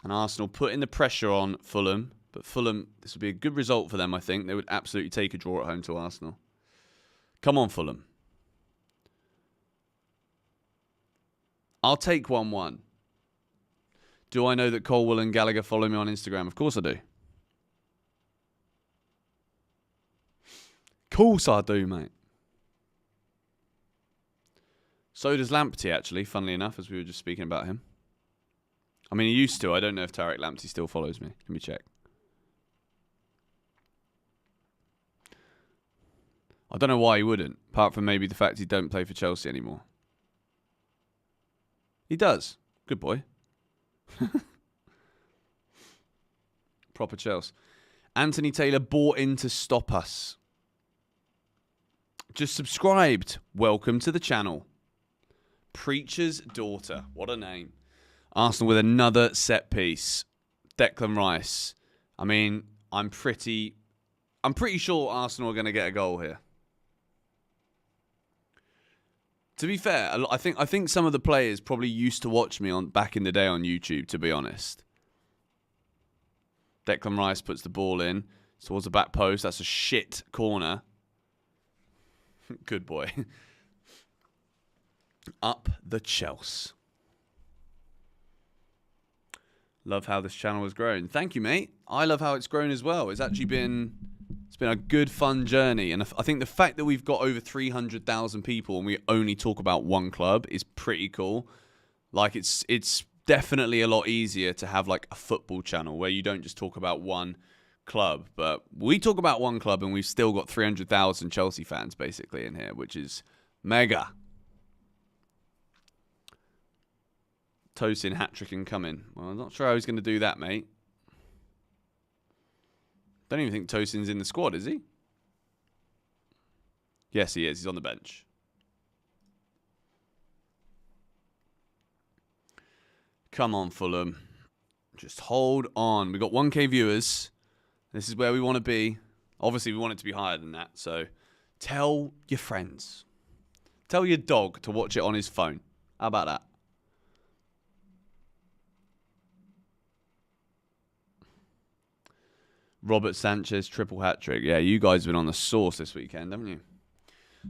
And Arsenal putting the pressure on Fulham. But Fulham, this would be a good result for them, I think. They would absolutely take a draw at home to Arsenal. Come on, Fulham. I'll take 1-1. Do I know that Colwell and Gallagher follow me on Instagram? Of course I do. Of course I do, mate. So does Lamptey, actually, funnily enough, as we were just speaking about him. I mean, he used to. I don't know if Tarek Lamptey still follows me. Let me check. I don't know why he wouldn't, apart from maybe the fact he don't play for Chelsea anymore. He does. Good boy. Proper Chelsea. Anthony Taylor bought in to stop us. Just subscribed. Welcome to the channel. Preacher's daughter. What a name. Arsenal with another set piece. Declan Rice. I mean, I'm pretty sure Arsenal are going to get a goal here. To be fair, I think some of the players probably used to watch me back in the day on YouTube, to be honest. Declan Rice puts the ball in towards the back post. That's a shit corner. Good boy. Up the Chelsea. Love how this channel has grown. Thank you, mate. I love how it's grown as well. It's been a good, fun journey. And I think the fact that we've got over 300,000 people and we only talk about one club is pretty cool. Like, it's definitely a lot easier to have, like, a football channel where you don't just talk about one club. But we talk about one club and we've still got 300,000 Chelsea fans, basically, in here, which is mega. Tosin hat-trick and come in. Well, I'm not sure how he's going to do that, mate. Don't even think Tosin's in the squad, is he? Yes, he is. He's on the bench. Come on, Fulham. Just hold on. We've got 1K viewers. This is where we want to be. Obviously, we want it to be higher than that. So tell your friends. Tell your dog to watch it on his phone. How about that? Robert Sanchez, triple hat-trick. Yeah, you guys have been on the sauce this weekend, haven't you?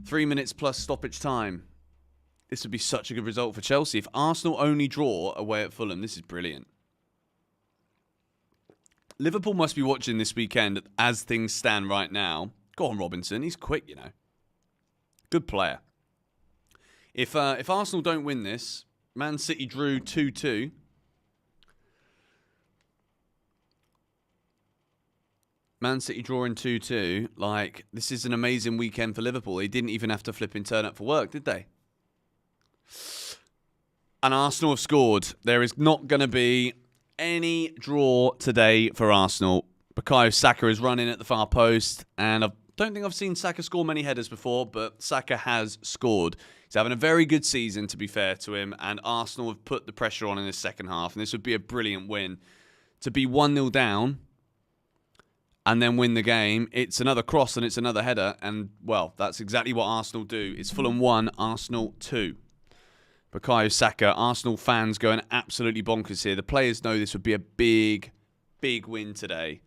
3 minutes plus stoppage time. This would be such a good result for Chelsea. If Arsenal only draw away at Fulham, this is brilliant. Liverpool must be watching this weekend as things stand right now. Go on, Robinson. He's quick, you know. Good player. If Arsenal don't win this, Man City drew 2-2. Man City drawing 2-2. Like, this is an amazing weekend for Liverpool. They didn't even have to flip and turn up for work, did they? And Arsenal have scored. There is not going to be any draw today for Arsenal. Bukayo Saka is running at the far post. And I don't think I've seen Saka score many headers before, but Saka has scored. He's having a very good season, to be fair to him. And Arsenal have put the pressure on in the second half. And this would be a brilliant win. To be 1-0 down and then win the game, it's another cross and it's another header. And, well, that's exactly what Arsenal do. It's Fulham 1, Arsenal 2. Bukayo Saka, Arsenal fans going absolutely bonkers here. The players know this would be a big, big win today.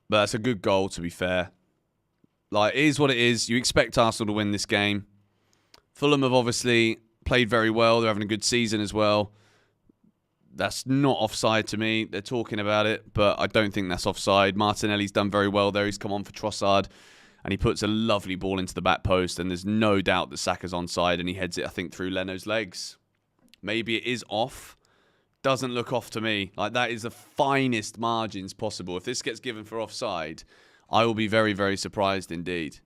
But that's a good goal, to be fair. Like, it is what it is. You expect Arsenal to win this game. Fulham have obviously played very well. They're having a good season as well. That's not offside to me. They're talking about it, but I don't think that's offside. Martinelli's done very well there. He's come on for Trossard, and he puts a lovely ball into the back post, and there's no doubt that Saka's onside, and he heads it, I think, through Leno's legs. Maybe it is off. Doesn't look off to me. Like, that is the finest margins possible. If this gets given for offside, I will be very, very surprised indeed.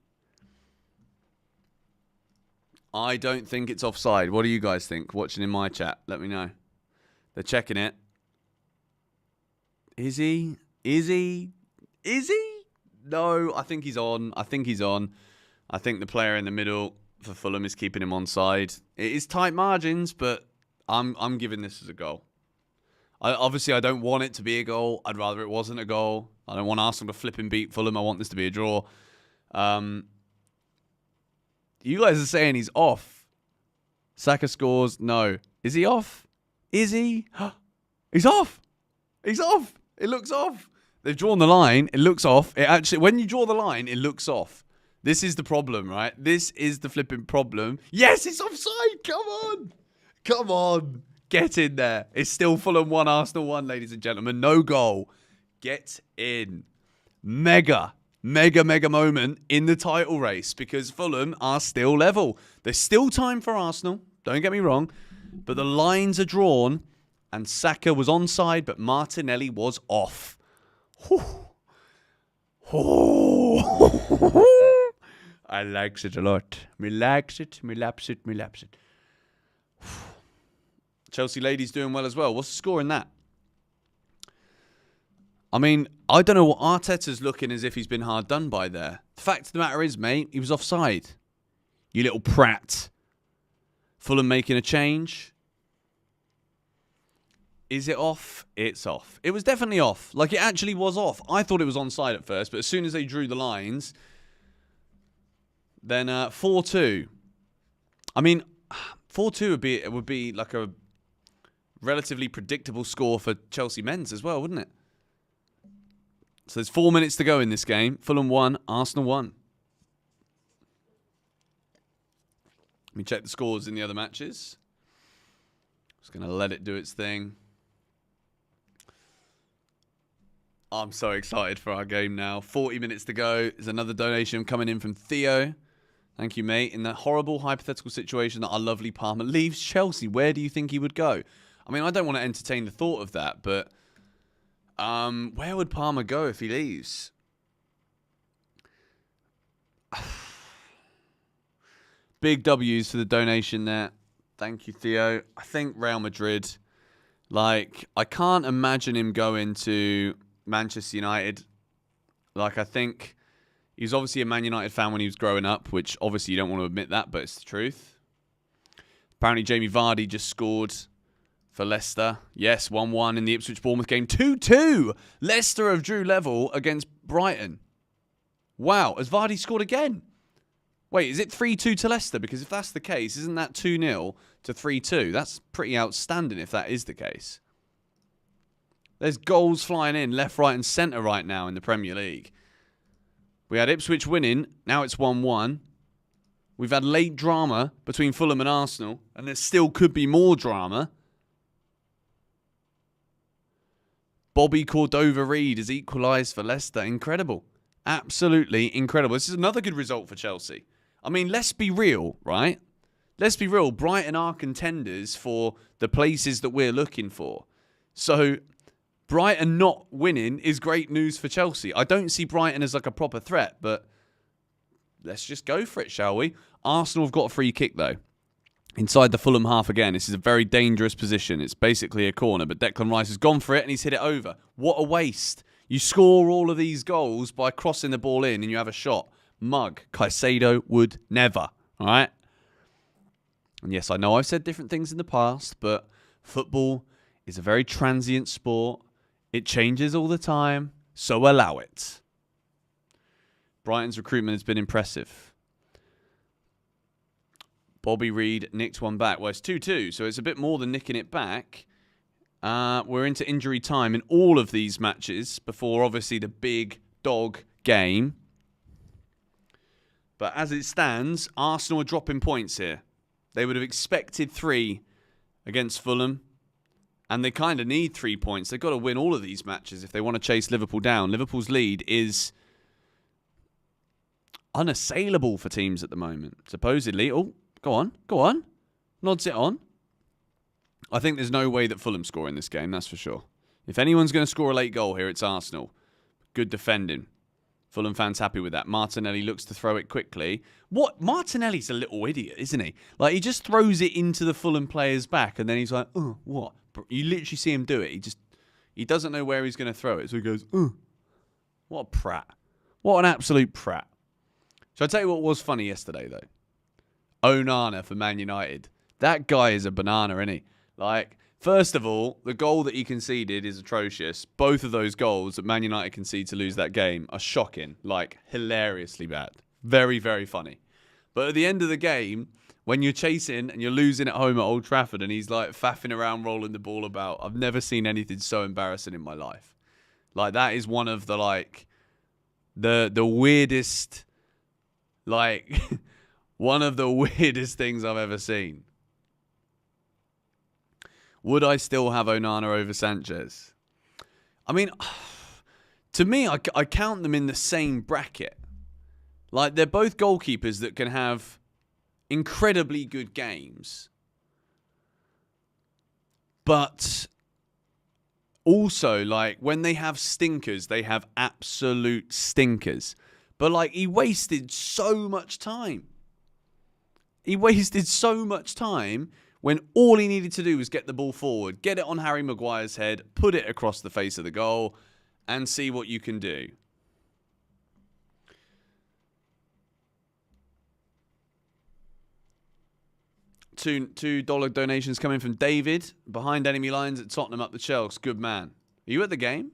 I don't think it's offside. What do you guys think? Watching in my chat, let me know. They're checking it. Is he? Is he? Is he? No, I think he's on. I think he's on. I think the player in the middle for Fulham is keeping him onside. It is tight margins, but I'm giving this as a goal. Obviously, I don't want it to be a goal. I'd rather it wasn't a goal. I don't want Arsenal to flip and beat Fulham. I want this to be a draw. You guys are saying he's off. Saka scores. No. Is he off? Is he? He's off. He's off. It looks off. They've drawn the line. It looks off. It actually, when you draw the line, it looks off. This is the problem, right? This is the flipping problem. Yes, it's offside. Come on. Come on. Get in there. It's still Fulham 1, Arsenal 1, ladies and gentlemen. No goal. Get in. Mega moment in the title race because Fulham are still level. There's still time for Arsenal. Don't get me wrong. But the lines are drawn and Saka was onside, but Martinelli was off. I likes it a lot. Me likes it. Chelsea ladies doing well as well. What's the score in that? I mean, I don't know what Arteta's looking as if he's been hard done by there. The fact of the matter is, mate, he was offside. You little prat. Fulham making a change. Is it off? It's off. It was definitely off. Like, it actually was off. I thought it was onside at first, but as soon as they drew the lines, then 4-2. I mean, 4-2 would be like a relatively predictable score for Chelsea men's as well, wouldn't it? So there's 4 minutes to go in this game. Fulham 1, Arsenal 1. Let me check the scores in the other matches. Just going to let it do its thing. I'm so excited for our game now. 40 minutes to go. There's another donation coming in from Theo. Thank you, mate. In that horrible hypothetical situation that our lovely Palmer leaves Chelsea, where do you think he would go? I mean, I don't want to entertain the thought of that, but where would Palmer go if he leaves? Big W's for the donation there. Thank you, Theo. I think Real Madrid. Like, I can't imagine him going to Manchester United. Like, I think he was obviously a Man United fan when he was growing up, which obviously you don't want to admit that, but it's the truth. Apparently, Jamie Vardy just scored for Leicester. Yes, 1-1 in the Ipswich-Bournemouth game. 2-2. Leicester have drew level against Brighton. Wow, has Vardy scored again? Wait, is it 3-2 to Leicester? Because if that's the case, isn't that 2-0 to 3-2? That's pretty outstanding if that is the case. There's goals flying in left, right and centre right now in the Premier League. We had Ipswich winning. Now it's 1-1. We've had late drama between Fulham and Arsenal. And there still could be more drama. Bobby Cordova-Reid has equalised for Leicester. Incredible. Absolutely incredible. This is another good result for Chelsea. I mean, let's be real, right? Let's be real. Brighton are contenders for the places that we're looking for. So Brighton not winning is great news for Chelsea. I don't see Brighton as like a proper threat, but let's just go for it, shall we? Arsenal have got a free kick, though. Inside the Fulham half again. This is a very dangerous position. It's basically a corner, but Declan Rice has gone for it and he's hit it over. What a waste. You score all of these goals by crossing the ball in and you have a shot. Mug. Caicedo would never. All right? And yes, I know I've said different things in the past, but football is a very transient sport. It changes all the time, so allow it. Brighton's recruitment has been impressive. Bobby Reid nicked one back. Well, it's 2-2, so it's a bit more than nicking it back. We're into injury time in all of these matches before, obviously, the big dog game. But as it stands, Arsenal are dropping points here. They would have expected 3 against Fulham. And they kind of need 3 points. They've got to win all of these matches if they want to chase Liverpool down. Liverpool's lead is unassailable for teams at the moment, supposedly. Oh, go on. Go on. Nods it on. I think there's no way that Fulham score in this game, that's for sure. If anyone's going to score a late goal here, it's Arsenal. Good defending. Fulham fans happy with that. Martinelli looks to throw it quickly. What? Martinelli's a little idiot, isn't he? Like, he just throws it into the Fulham player's back, and then he's like, oh, what? You literally see him do it. He doesn't know where he's going to throw it, so he goes, oh. What a prat. What an absolute prat. So I'll tell you what was funny yesterday, though. Onana for Man United. That guy is a banana, isn't he? Like, first of all, the goal that he conceded is atrocious. Both of those goals that Man United concede to lose that game are shocking. Like, hilariously bad. Very, very funny. But at the end of the game, when you're chasing and you're losing at home at Old Trafford and he's like faffing around rolling the ball about, I've never seen anything so embarrassing in my life. Like, that is one of the, like, the weirdest, like, one of the weirdest things I've ever seen. Would I still have Onana over Sanchez? I mean, to me, I count them in the same bracket. Like, they're both goalkeepers that can have incredibly good games. But also, like, when they have stinkers, they have absolute stinkers. But, like, he wasted so much time. He wasted so much time when all he needed to do was get the ball forward, get it on Harry Maguire's head, put it across the face of the goal, and see what you can do. $2 donations coming from David. Behind enemy lines at Tottenham up the Chelsea. Good man. Are you at the game?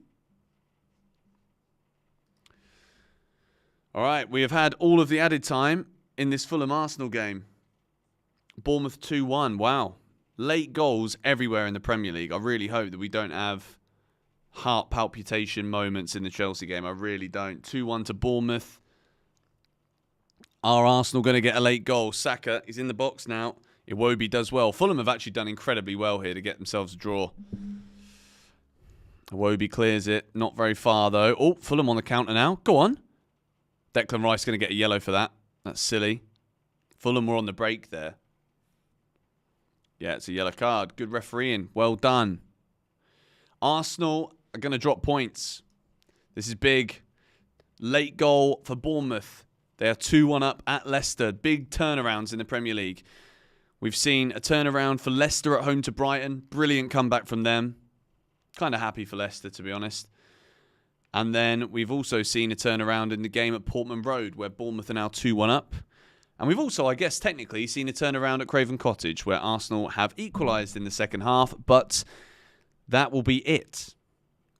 All right, we have had all of the added time in this Fulham Arsenal game. Bournemouth 2-1. Wow. Late goals everywhere in the Premier League. I really hope that we don't have heart palpitation moments in the Chelsea game. I really don't. 2-1 to Bournemouth. Are Arsenal going to get a late goal? Saka is in the box now. Iwobi does well. Fulham have actually done incredibly well here to get themselves a draw. Iwobi clears it. Not very far, though. Oh, Fulham on the counter now. Go on. Declan Rice going to get a yellow for that. That's silly. Fulham were on the break there. Yeah, it's a yellow card. Good refereeing. Well done. Arsenal are going to drop points. This is big. Late goal for Bournemouth. They are 2-1 up at Leicester. Big turnarounds in the Premier League. We've seen a turnaround for Leicester at home to Brighton. Brilliant comeback from them. Kind of happy for Leicester, to be honest. And then we've also seen a turnaround in the game at Portman Road, where Bournemouth are now 2-1 up. And we've also, I guess, technically seen a turnaround at Craven Cottage, where Arsenal have equalised in the second half, but that will be it.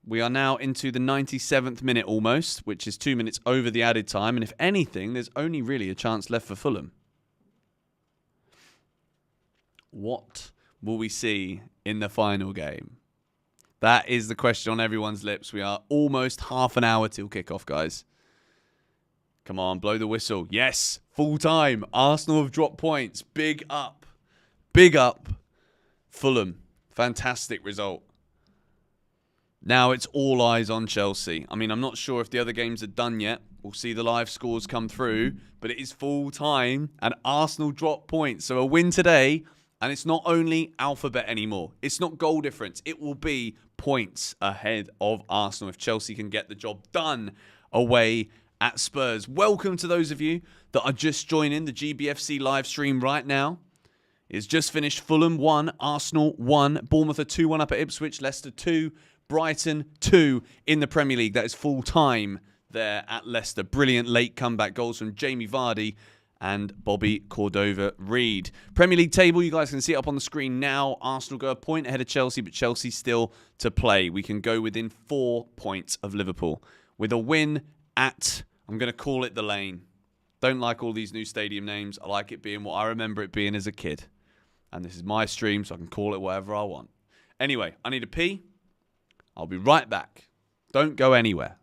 We are now into the 97th minute almost, which is 2 minutes over the added time. And if anything, there's only really a chance left for Fulham. What will we see in the final game? That is the question on everyone's lips. We are almost half an hour till kickoff, guys. Come on, blow the whistle. Yes, full time. Arsenal have dropped points. Big up. Big up. Fulham. Fantastic result. Now it's all eyes on Chelsea. I mean, I'm not sure if the other games are done yet. We'll see the live scores come through. But it is full time and Arsenal drop points. So a win today, and it's not only alphabet anymore. It's not goal difference. It will be points ahead of Arsenal if Chelsea can get the job done away at Spurs. Welcome to those of you that are just joining the GBFC live stream right now. It's just finished. Fulham 1, Arsenal 1, Bournemouth are 2-1 up at Ipswich, Leicester 2, Brighton 2 in the Premier League. That is full time there at Leicester. Brilliant late comeback goals from Jamie Vardy and Bobby Cordova-Reid. Premier League table, you guys can see it up on the screen now. Arsenal go a point ahead of Chelsea, but Chelsea still to play. We can go within 4 points of Liverpool with a win at, I'm going to call it the Lane. Don't like all these new stadium names. I like it being what I remember it being as a kid. And this is my stream, so I can call it whatever I want. Anyway, I need a pee. I'll be right back. Don't go anywhere.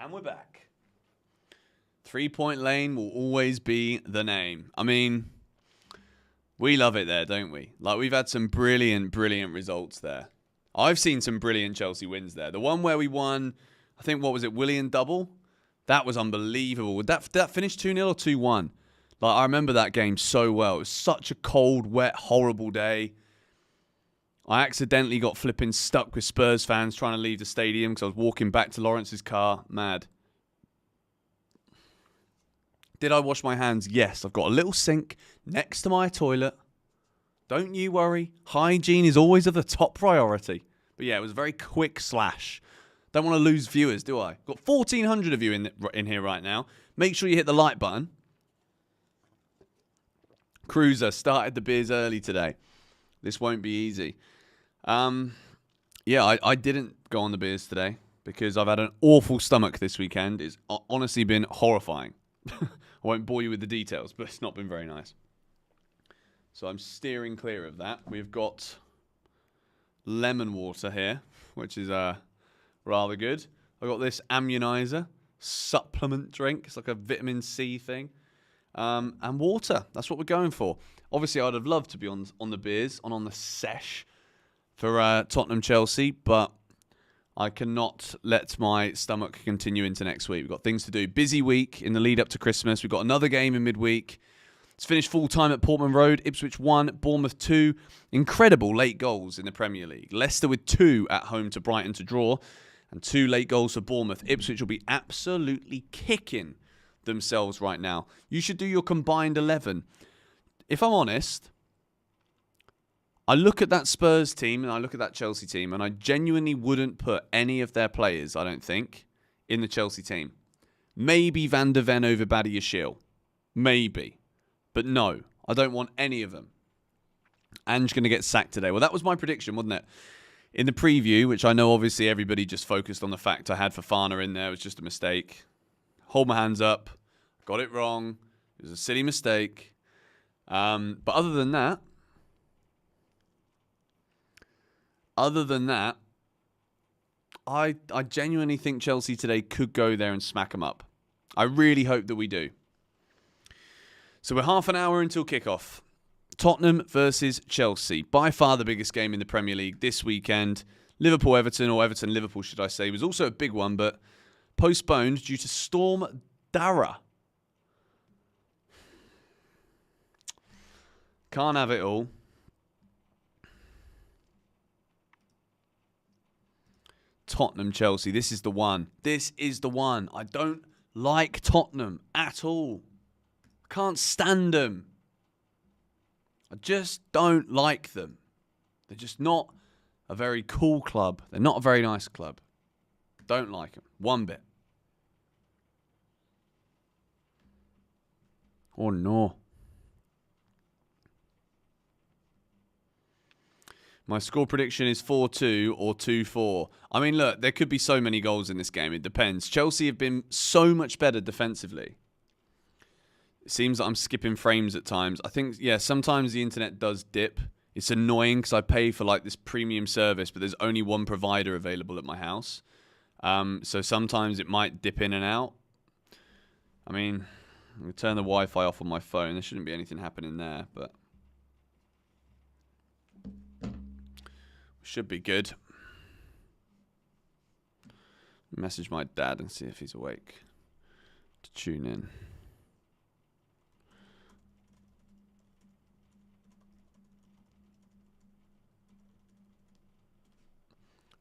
And we're back. 3-point lane will always be the name. I mean, we love it there, don't we? Like, we've had some brilliant results there. I've seen some brilliant Chelsea wins there. The one where we won, I think, what was it, Willian double? That was unbelievable. Would that finish 2-0 or 2-1? Like, I remember that game so well. It was such a cold, wet, horrible day. I accidentally got flipping stuck with Spurs fans trying to leave the stadium because I was walking back to Lawrence's car. Mad. Did I wash my hands? Yes. I've got a little sink next to my toilet. Don't you worry. Hygiene is always of the top priority. But yeah, it was a very quick slash. Don't want to lose viewers, do I? Got 1,400 of you in here right now. Make sure you hit the like button. Cruiser started the beers early today. This won't be easy. Yeah, I didn't go on the beers today because I've had an awful stomach this weekend. It's honestly been horrifying. I won't bore you with the details, but it's not been very nice. So I'm steering clear of that. We've got lemon water here, which is rather good. I've got this Immunizer supplement drink. It's like a vitamin C thing. And water. That's what we're going for. Obviously, I'd have loved to be on the beers, on the sesh for Tottenham Chelsea, but I cannot let my stomach continue into next week. We've got things to do. Busy week in the lead up to Christmas. We've got another game in midweek. It's finished full time at Portman Road. Ipswich 1, Bournemouth 2. Incredible late goals in the Premier League. Leicester with 2 at home to Brighton to draw, and 2 late goals for Bournemouth. Ipswich will be absolutely kicking themselves right now. You should do your combined 11. If I'm honest, I look at that Spurs team and I look at that Chelsea team, and I genuinely wouldn't put any of their players, I don't think, in the Chelsea team. Maybe Van der Ven over Badiashile. Maybe. But no, I don't want any of them. Ange going to get sacked today. Well, that was my prediction, wasn't it? In the preview, which I know obviously everybody just focused on the fact I had Fofana in there. It was just a mistake. Hold my hands up. Got it wrong. It was a silly mistake. But other than that, I genuinely think Chelsea today could go there and smack them up. I really hope that we do. So we're half an hour until kickoff. Tottenham versus Chelsea. By far the biggest game in the Premier League this weekend. Liverpool-Everton, or Everton-Liverpool should I say, was also a big one, but postponed due to Storm Dara. Can't have it all. Tottenham, Chelsea. This is the one. This is the one. I don't like Tottenham at all. Can't stand them. I just don't like them. They're just not a very cool club. They're not a very nice club. Don't like them. One bit. Oh, no. My score prediction is 4-2 or 2-4. I mean, look, there could be so many goals in this game. It depends. Chelsea have been so much better defensively. It seems that I'm skipping frames at times. I think, yeah, sometimes the internet does dip. It's annoying because I pay for like this premium service, but there's only one provider available at my house. So sometimes it might dip in and out. I mean, I'm going to turn the Wi-Fi off on my phone. There shouldn't be anything happening there, but should be good. Message my dad and see if he's awake to tune in.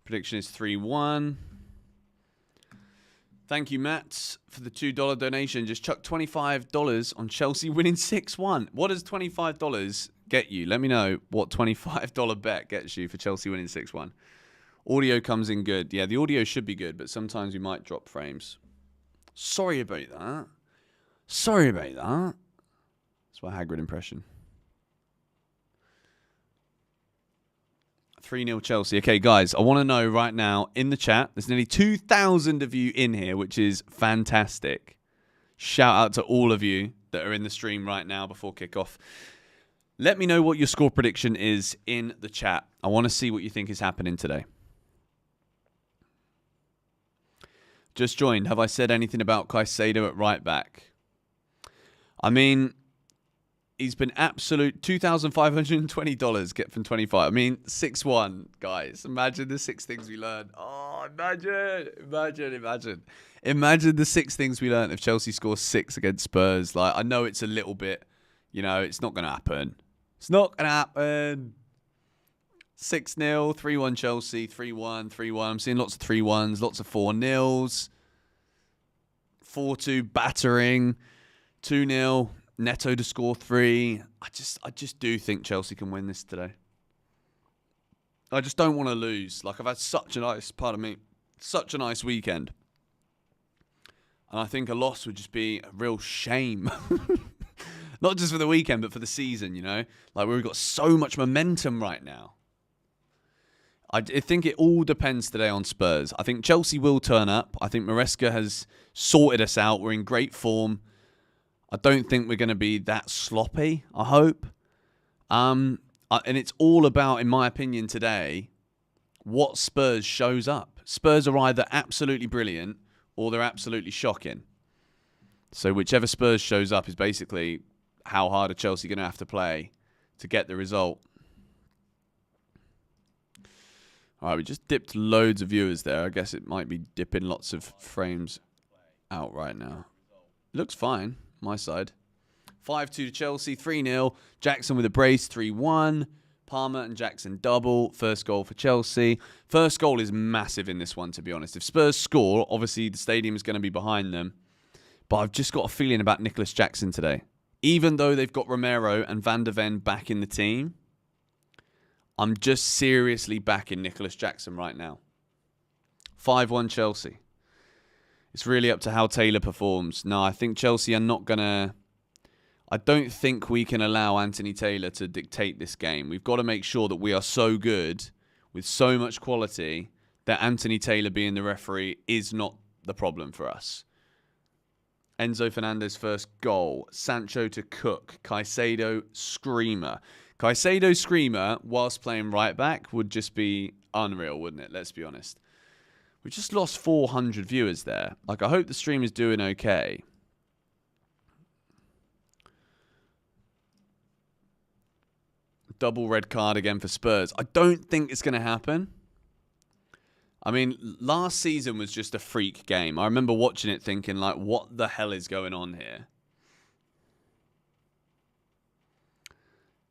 Prediction is 3-1. Thank you, Matt, for the $2 donation. Just chuck $25 on Chelsea winning 6-1. What does $25 get you? Let me know what $25 bet gets you for Chelsea winning 6-1. Audio comes in good. Yeah, the audio should be good, but sometimes we might drop frames. Sorry about that. Sorry about that. That's my Hagrid impression. 3-0 Chelsea. Okay, guys, I want to know right now in the chat, there's nearly 2,000 of you in here, which is fantastic. Shout out to all of you that are in the stream right now before kickoff. Let me know what your score prediction is in the chat. I want to see what you think is happening today. just joined. Have I said anything about Caicedo at right back? I mean, he's been absolute $2,520 get from 25. I mean, 6-1, guys. Imagine the 6 things we learned. Oh, imagine. Imagine the 6 things we learned if Chelsea scores 6 against Spurs. Like, I know it's a little bit, it's not going to happen. It's not going to happen. 6-0, 3-1 Chelsea, 3-1, 3-1. I'm seeing lots of 3-1s, lots of 4-0s. 4-2 battering, 2-0. Neto to score 3. I just do think Chelsea can win this today. I just don't want to lose. Like, I've had such a nice weekend. And I think a loss would just be a real shame. Not just for the weekend, but for the season, Like, we've got so much momentum right now. I think it all depends today on Spurs. I think Chelsea will turn up. I think Maresca has sorted us out. We're in great form. I don't think we're going to be that sloppy, I hope. And it's all about, in my opinion today, what Spurs shows up. Spurs are either absolutely brilliant or they're absolutely shocking. So whichever Spurs shows up is basically how hard are Chelsea going to have to play to get the result. All right, we just dipped loads of viewers there. I guess it might be dipping lots of frames out right now. Looks fine, my side. 5-2 to Chelsea, 3-0. Jackson with a brace, 3-1. Palmer and Jackson double. First goal for Chelsea. First goal is massive in this one, to be honest. If Spurs score, obviously the stadium is going to be behind them. But I've just got a feeling about Nicholas Jackson today. Even though they've got Romero and Van der Ven back in the team, I'm just seriously backing Nicholas Jackson right now. 5-1 Chelsea. It's really up to how Taylor performs. No, I think Chelsea are not going to... I don't think we can allow Anthony Taylor to dictate this game. We've got to make sure that we are so good, with so much quality, that Anthony Taylor being the referee is not the problem for us. Enzo Fernandez first goal. Sancho to Cook. Caicedo screamer. Caicedo screamer whilst playing right back would just be unreal, wouldn't it? Let's be honest. We just lost 400 viewers there. Like, I hope the stream is doing okay. Double red card again for Spurs. I don't think it's going to happen. I mean, last season was just a freak game. I remember watching it thinking, like, what the hell is going on here?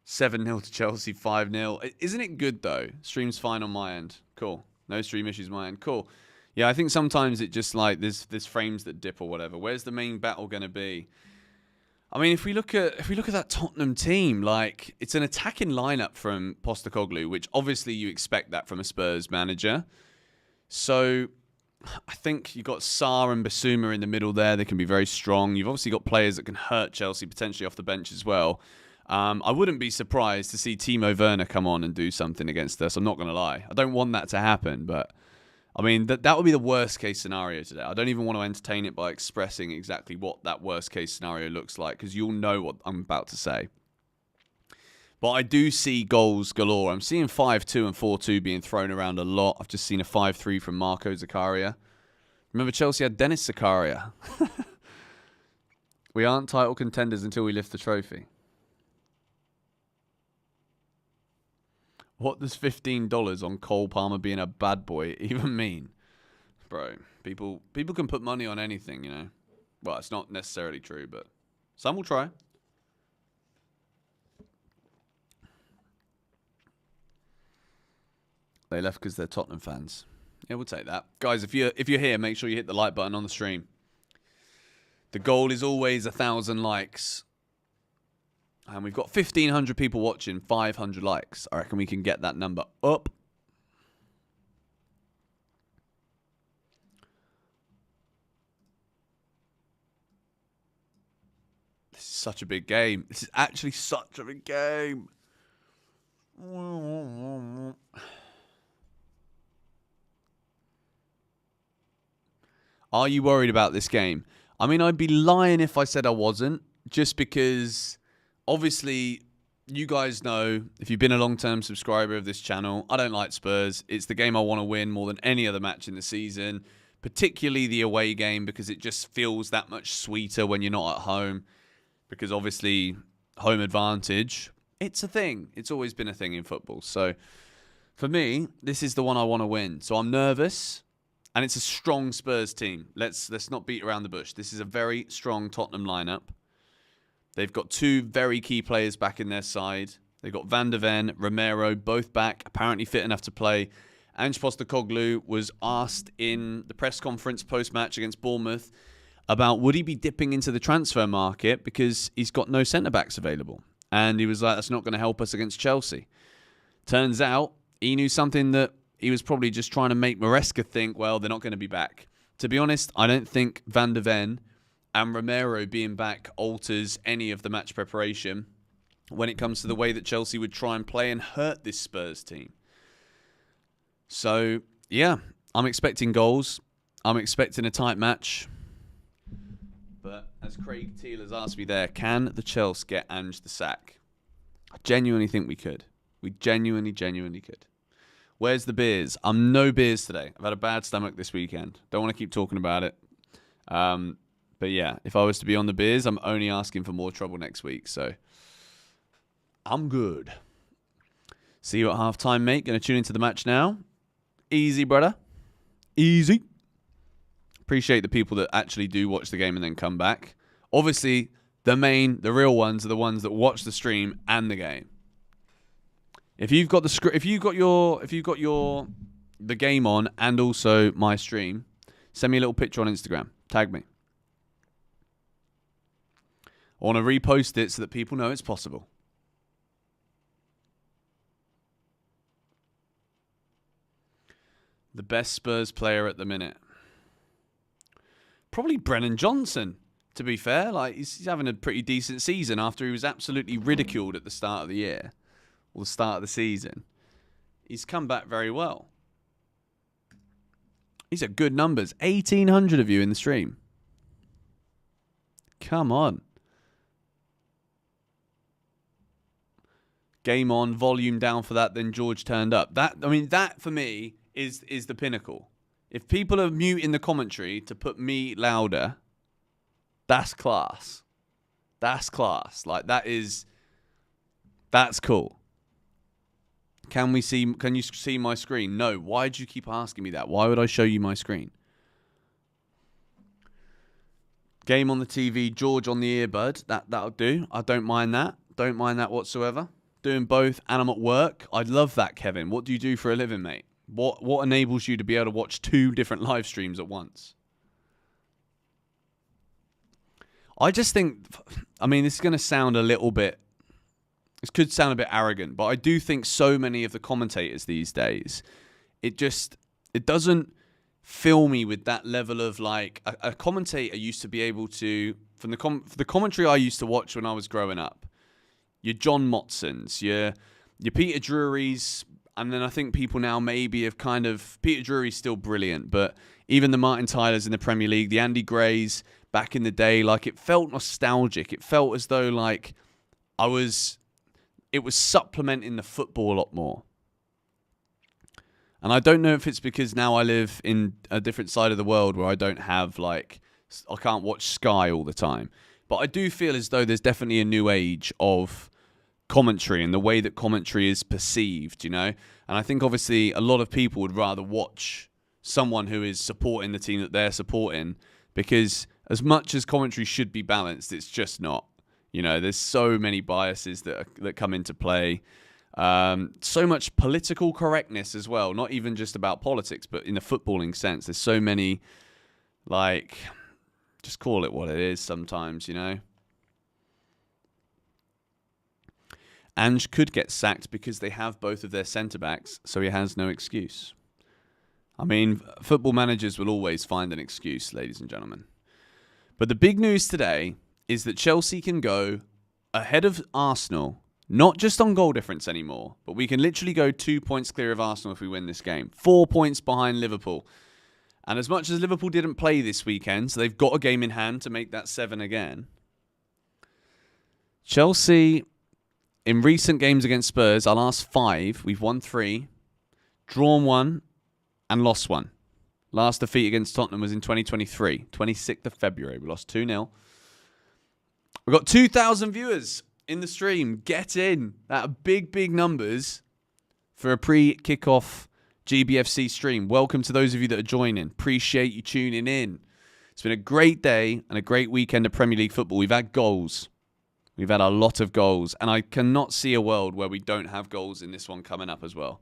7-0 to Chelsea, 5-0. Isn't it good, though? Stream's fine on my end. Cool. No stream issues on my end. Cool. Yeah, I think sometimes it just, like, there's frames that dip or whatever. Where's the main battle going to be? I mean, if we look at that Tottenham team, like, it's an attacking lineup from Postecoglou, which obviously you expect that from a Spurs manager. So I think you've got Sarr and Basuma in the middle there. They can be very strong. You've obviously got players that can hurt Chelsea potentially off the bench as well. I wouldn't be surprised to see Timo Werner come on and do something against us. I'm not going to lie. I don't want that to happen, but I mean, that would be the worst case scenario today. I don't even want to entertain it by expressing exactly what that worst case scenario looks like, because you'll know what I'm about to say. But I do see goals galore. I'm seeing 5-2 and 4-2 being thrown around a lot. I've just seen a 5-3 from Marco Zakaria. Remember, Chelsea had Dennis Zakaria. We aren't title contenders until we lift the trophy. What does $15 on Cole Palmer being a bad boy even mean? Bro, people can put money on anything, you know. Well, it's not necessarily true, but some will try. They left because they're Tottenham fans. Yeah, we'll take that. Guys, if you're here, make sure you hit the like button on the stream. The goal is always 1,000 likes. And we've got 1,500 people watching, 500 likes. I reckon we can get that number up. This is such a big game. This is actually such a big game. Are you worried about this game? I mean, I'd be lying if I said I wasn't, just because... Obviously, you guys know, if you've been a long-term subscriber of this channel, I don't like Spurs. It's the game I want to win more than any other match in the season. particularly the away game, because it just feels that much sweeter when you're not at home, because obviously home advantage, it's a thing. It's always been a thing in football. So for me, this is the one I want to win. So I'm nervous, and it's a strong Spurs team. Let's not beat around the bush. This is a very strong Tottenham lineup. They've got two very key players back in their side. They've got Van der Ven, Romero, both back, apparently fit enough to play. Ange Postecoglou was asked in the press conference post-match against Bournemouth about would he be dipping into the transfer market because he's got no centre-backs available. And he was like, that's not going to help us against Chelsea. Turns out he knew something that he was probably just trying to make Maresca think, well, they're not going to be back. To be honest, I don't think Van der Ven and Romero being back alters any of the match preparation when it comes to the way that Chelsea would try and play and hurt this Spurs team. So, yeah, I'm expecting goals. I'm expecting a tight match. But as Craig Teal has asked me there, can the Chelsea get Ange the sack? I genuinely think we could. We genuinely could. Where's the beers? I'm no beers today. I've had a bad stomach this weekend. Don't want to keep talking about it. But yeah, if I was to be on the beers, I'm only asking for more trouble next week. So I'm good. See you at halftime, mate. Going to tune into the match now. Easy, brother. Easy. Appreciate the people that actually do watch the game and then come back. Obviously, the real ones are the ones that watch the stream and the game. If you've got the game on and also my stream, send me a little picture on Instagram. Tag me. I want to repost it so that people know it's possible. The best Spurs player at the minute. Probably Brennan Johnson, to be fair. Like he's having a pretty decent season after he was absolutely ridiculed at the start of the year. Or the start of the season. He's come back very well. These are good numbers. 1,800 of you in the stream. Come on. Game on, volume down for that, then George turned up. That for me is the pinnacle. If people are muting the commentary to put me louder, that's class. That's class. Like that's cool. Can you see my screen? No. Why do you keep asking me that? Why would I show you my screen? Game on the TV, George on the earbud. That'll do. I don't mind that. Don't mind that whatsoever. Doing both and I'm at work. I love that, Kevin. What do you do for a living, mate? What enables you to be able to watch two different live streams at once? I just think, this is going to sound a little bit, this could sound a bit arrogant, but I do think so many of the commentators these days, it doesn't fill me with that level of like, a commentator used to be able to, from the commentary I used to watch when I was growing up, your John Motsons, your Peter Drury's, and then I think people now maybe have Peter Drury's still brilliant, but even the Martin Tylers in the Premier League, the Andy Grays back in the day, like it felt nostalgic. It felt as though like it was supplementing the football a lot more. And I don't know if it's because now I live in a different side of the world where I don't have I can't watch Sky all the time. But I do feel as though there's definitely a new age of commentary and the way that commentary is perceived, you know? And I think obviously a lot of people would rather watch someone who is supporting the team that they're supporting, because as much as commentary should be balanced, it's just not. You know, there's so many biases that come into play. So much political correctness as well, not even just about politics, but in the footballing sense. There's so many, just call it what it is sometimes, you know. Ange could get sacked because they have both of their centre-backs, so he has no excuse. Football managers will always find an excuse, ladies and gentlemen. But the big news today is that Chelsea can go ahead of Arsenal, not just on goal difference anymore, but we can literally go 2 points clear of Arsenal if we win this game. 4 points behind Liverpool. And as much as Liverpool didn't play this weekend, so they've got a game in hand to make that 7 again, Chelsea, in recent games against Spurs, our last 5, we've won 3, drawn 1, and lost 1. Last defeat against Tottenham was in 2023, 26th of February. We lost 2-0. We've got 2,000 viewers in the stream. Get in. That are big, big numbers for a pre-kickoff GBFC stream. Welcome to those of you that are joining. Appreciate you tuning in. It's been a great day and a great weekend of Premier League football. We've had goals. We've had a lot of goals. And I cannot see a world where we don't have goals in this one coming up as well.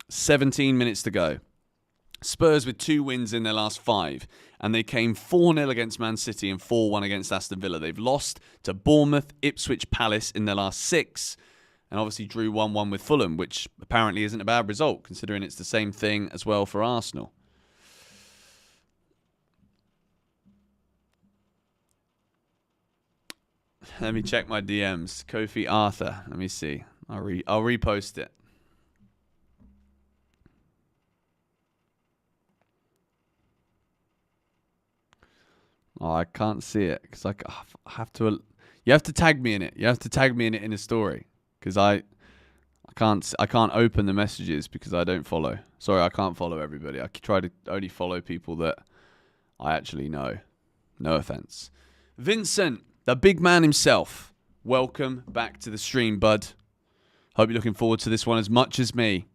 17 minutes to go. Spurs with 2 wins in their last 5. And they came 4-0 against Man City and 4-1 against Aston Villa. They've lost to Bournemouth, Ipswich, Palace in their last 6. And obviously drew 1-1 with Fulham, which apparently isn't a bad result, considering it's the same thing as well for Arsenal. Let me check my DMs. Kofi Arthur. Let me see. I'll repost it. Oh, I can't see it because I have to. You have to tag me in it. You have to tag me in it in a story because I can't open the messages because I don't follow. Sorry, I can't follow everybody. I try to only follow people that I actually know. No offense. Vincent, the big man himself. Welcome back to the stream, bud. Hope you're looking forward to this one as much as me.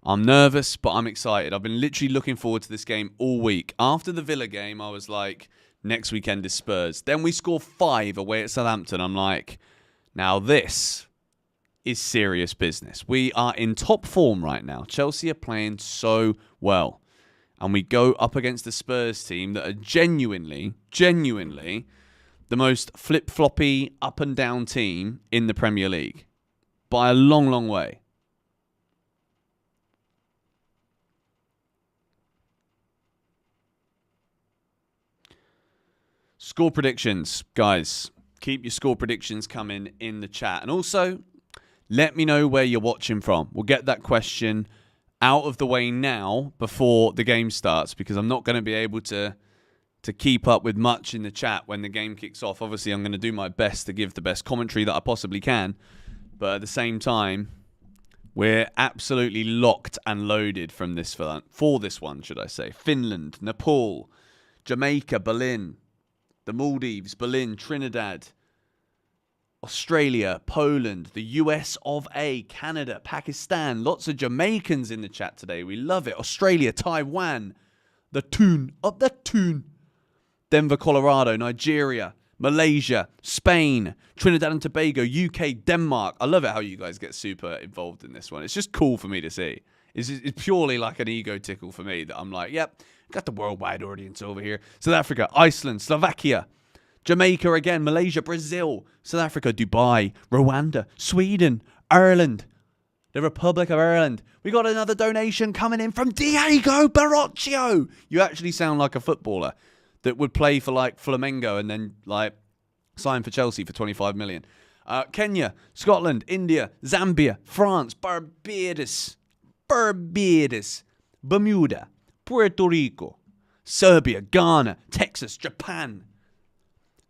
I'm nervous, but I'm excited. I've been literally looking forward to this game all week. After the Villa game, I was like, next weekend is Spurs. Then we score 5 away at Southampton. I'm like, now this is serious business. We are in top form right now. Chelsea are playing so well. And we go up against the Spurs team that are genuinely the most flip-floppy, up-and-down team in the Premier League. By a long, long way. Score predictions, guys. Keep your score predictions coming in the chat. And also, let me know where you're watching from. We'll get that question out of the way now before the game starts because I'm not going to be able to keep up with much in the chat when the game kicks off. Obviously, I'm going to do my best to give the best commentary that I possibly can. But at the same time, we're absolutely locked and loaded for this one, should I say. Finland, Nepal, Jamaica, Berlin, the Maldives, Berlin, Trinidad, Australia, Poland, the US of A, Canada, Pakistan. Lots of Jamaicans in the chat today. We love it. Australia, Taiwan, the Toon, up the Toon. Denver, Colorado, Nigeria, Malaysia, Spain, Trinidad and Tobago, UK, Denmark. I love it how you guys get super involved in this one. It's just cool for me to see. It's purely like an ego tickle for me that I'm like, yep, got the worldwide audience over here. South Africa, Iceland, Slovakia, Jamaica again, Malaysia, Brazil, South Africa, Dubai, Rwanda, Sweden, Ireland, the Republic of Ireland. We got another donation coming in from Diego Barocchio. You actually sound like a footballer that would play for like Flamengo and then like sign for Chelsea for 25 million. Kenya, Scotland, India, Zambia, France, Barbados, Bermuda, Puerto Rico, Serbia, Ghana, Texas, Japan,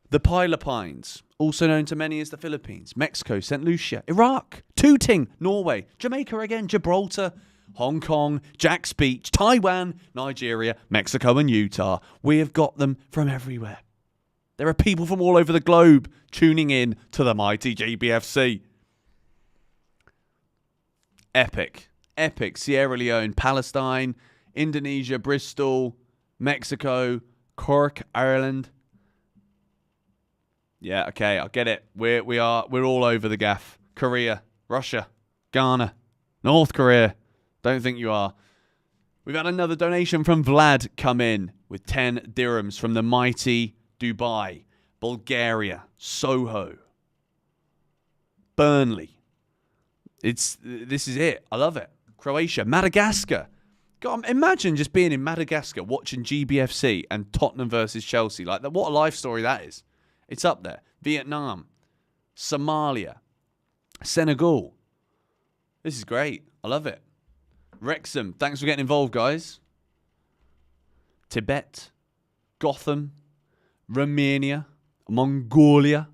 the Philippines, also known to many as the Philippines, Mexico, St. Lucia, Iraq, Tooting, Norway, Jamaica again, Gibraltar, Hong Kong, Jack's Beach, Taiwan, Nigeria, Mexico and Utah. We have got them from everywhere. There are people from all over the globe tuning in to the mighty GBFC. Epic. Sierra Leone, Palestine, Indonesia, Bristol, Mexico, Cork, Ireland. Yeah, okay, I get it. We're all over the gaff. Korea, Russia, Ghana, North Korea. Don't think you are. We've had another donation from Vlad come in with 10 dirhams from the mighty Dubai, Bulgaria, Soho, Burnley. This is it. I love it. Croatia, Madagascar. God, imagine just being in Madagascar watching GBFC and Tottenham versus Chelsea. Like, what a life story that is. It's up there. Vietnam, Somalia, Senegal. This is great. I love it. Wrexham, thanks for getting involved, guys. Tibet, Gotham, Romania, Mongolia.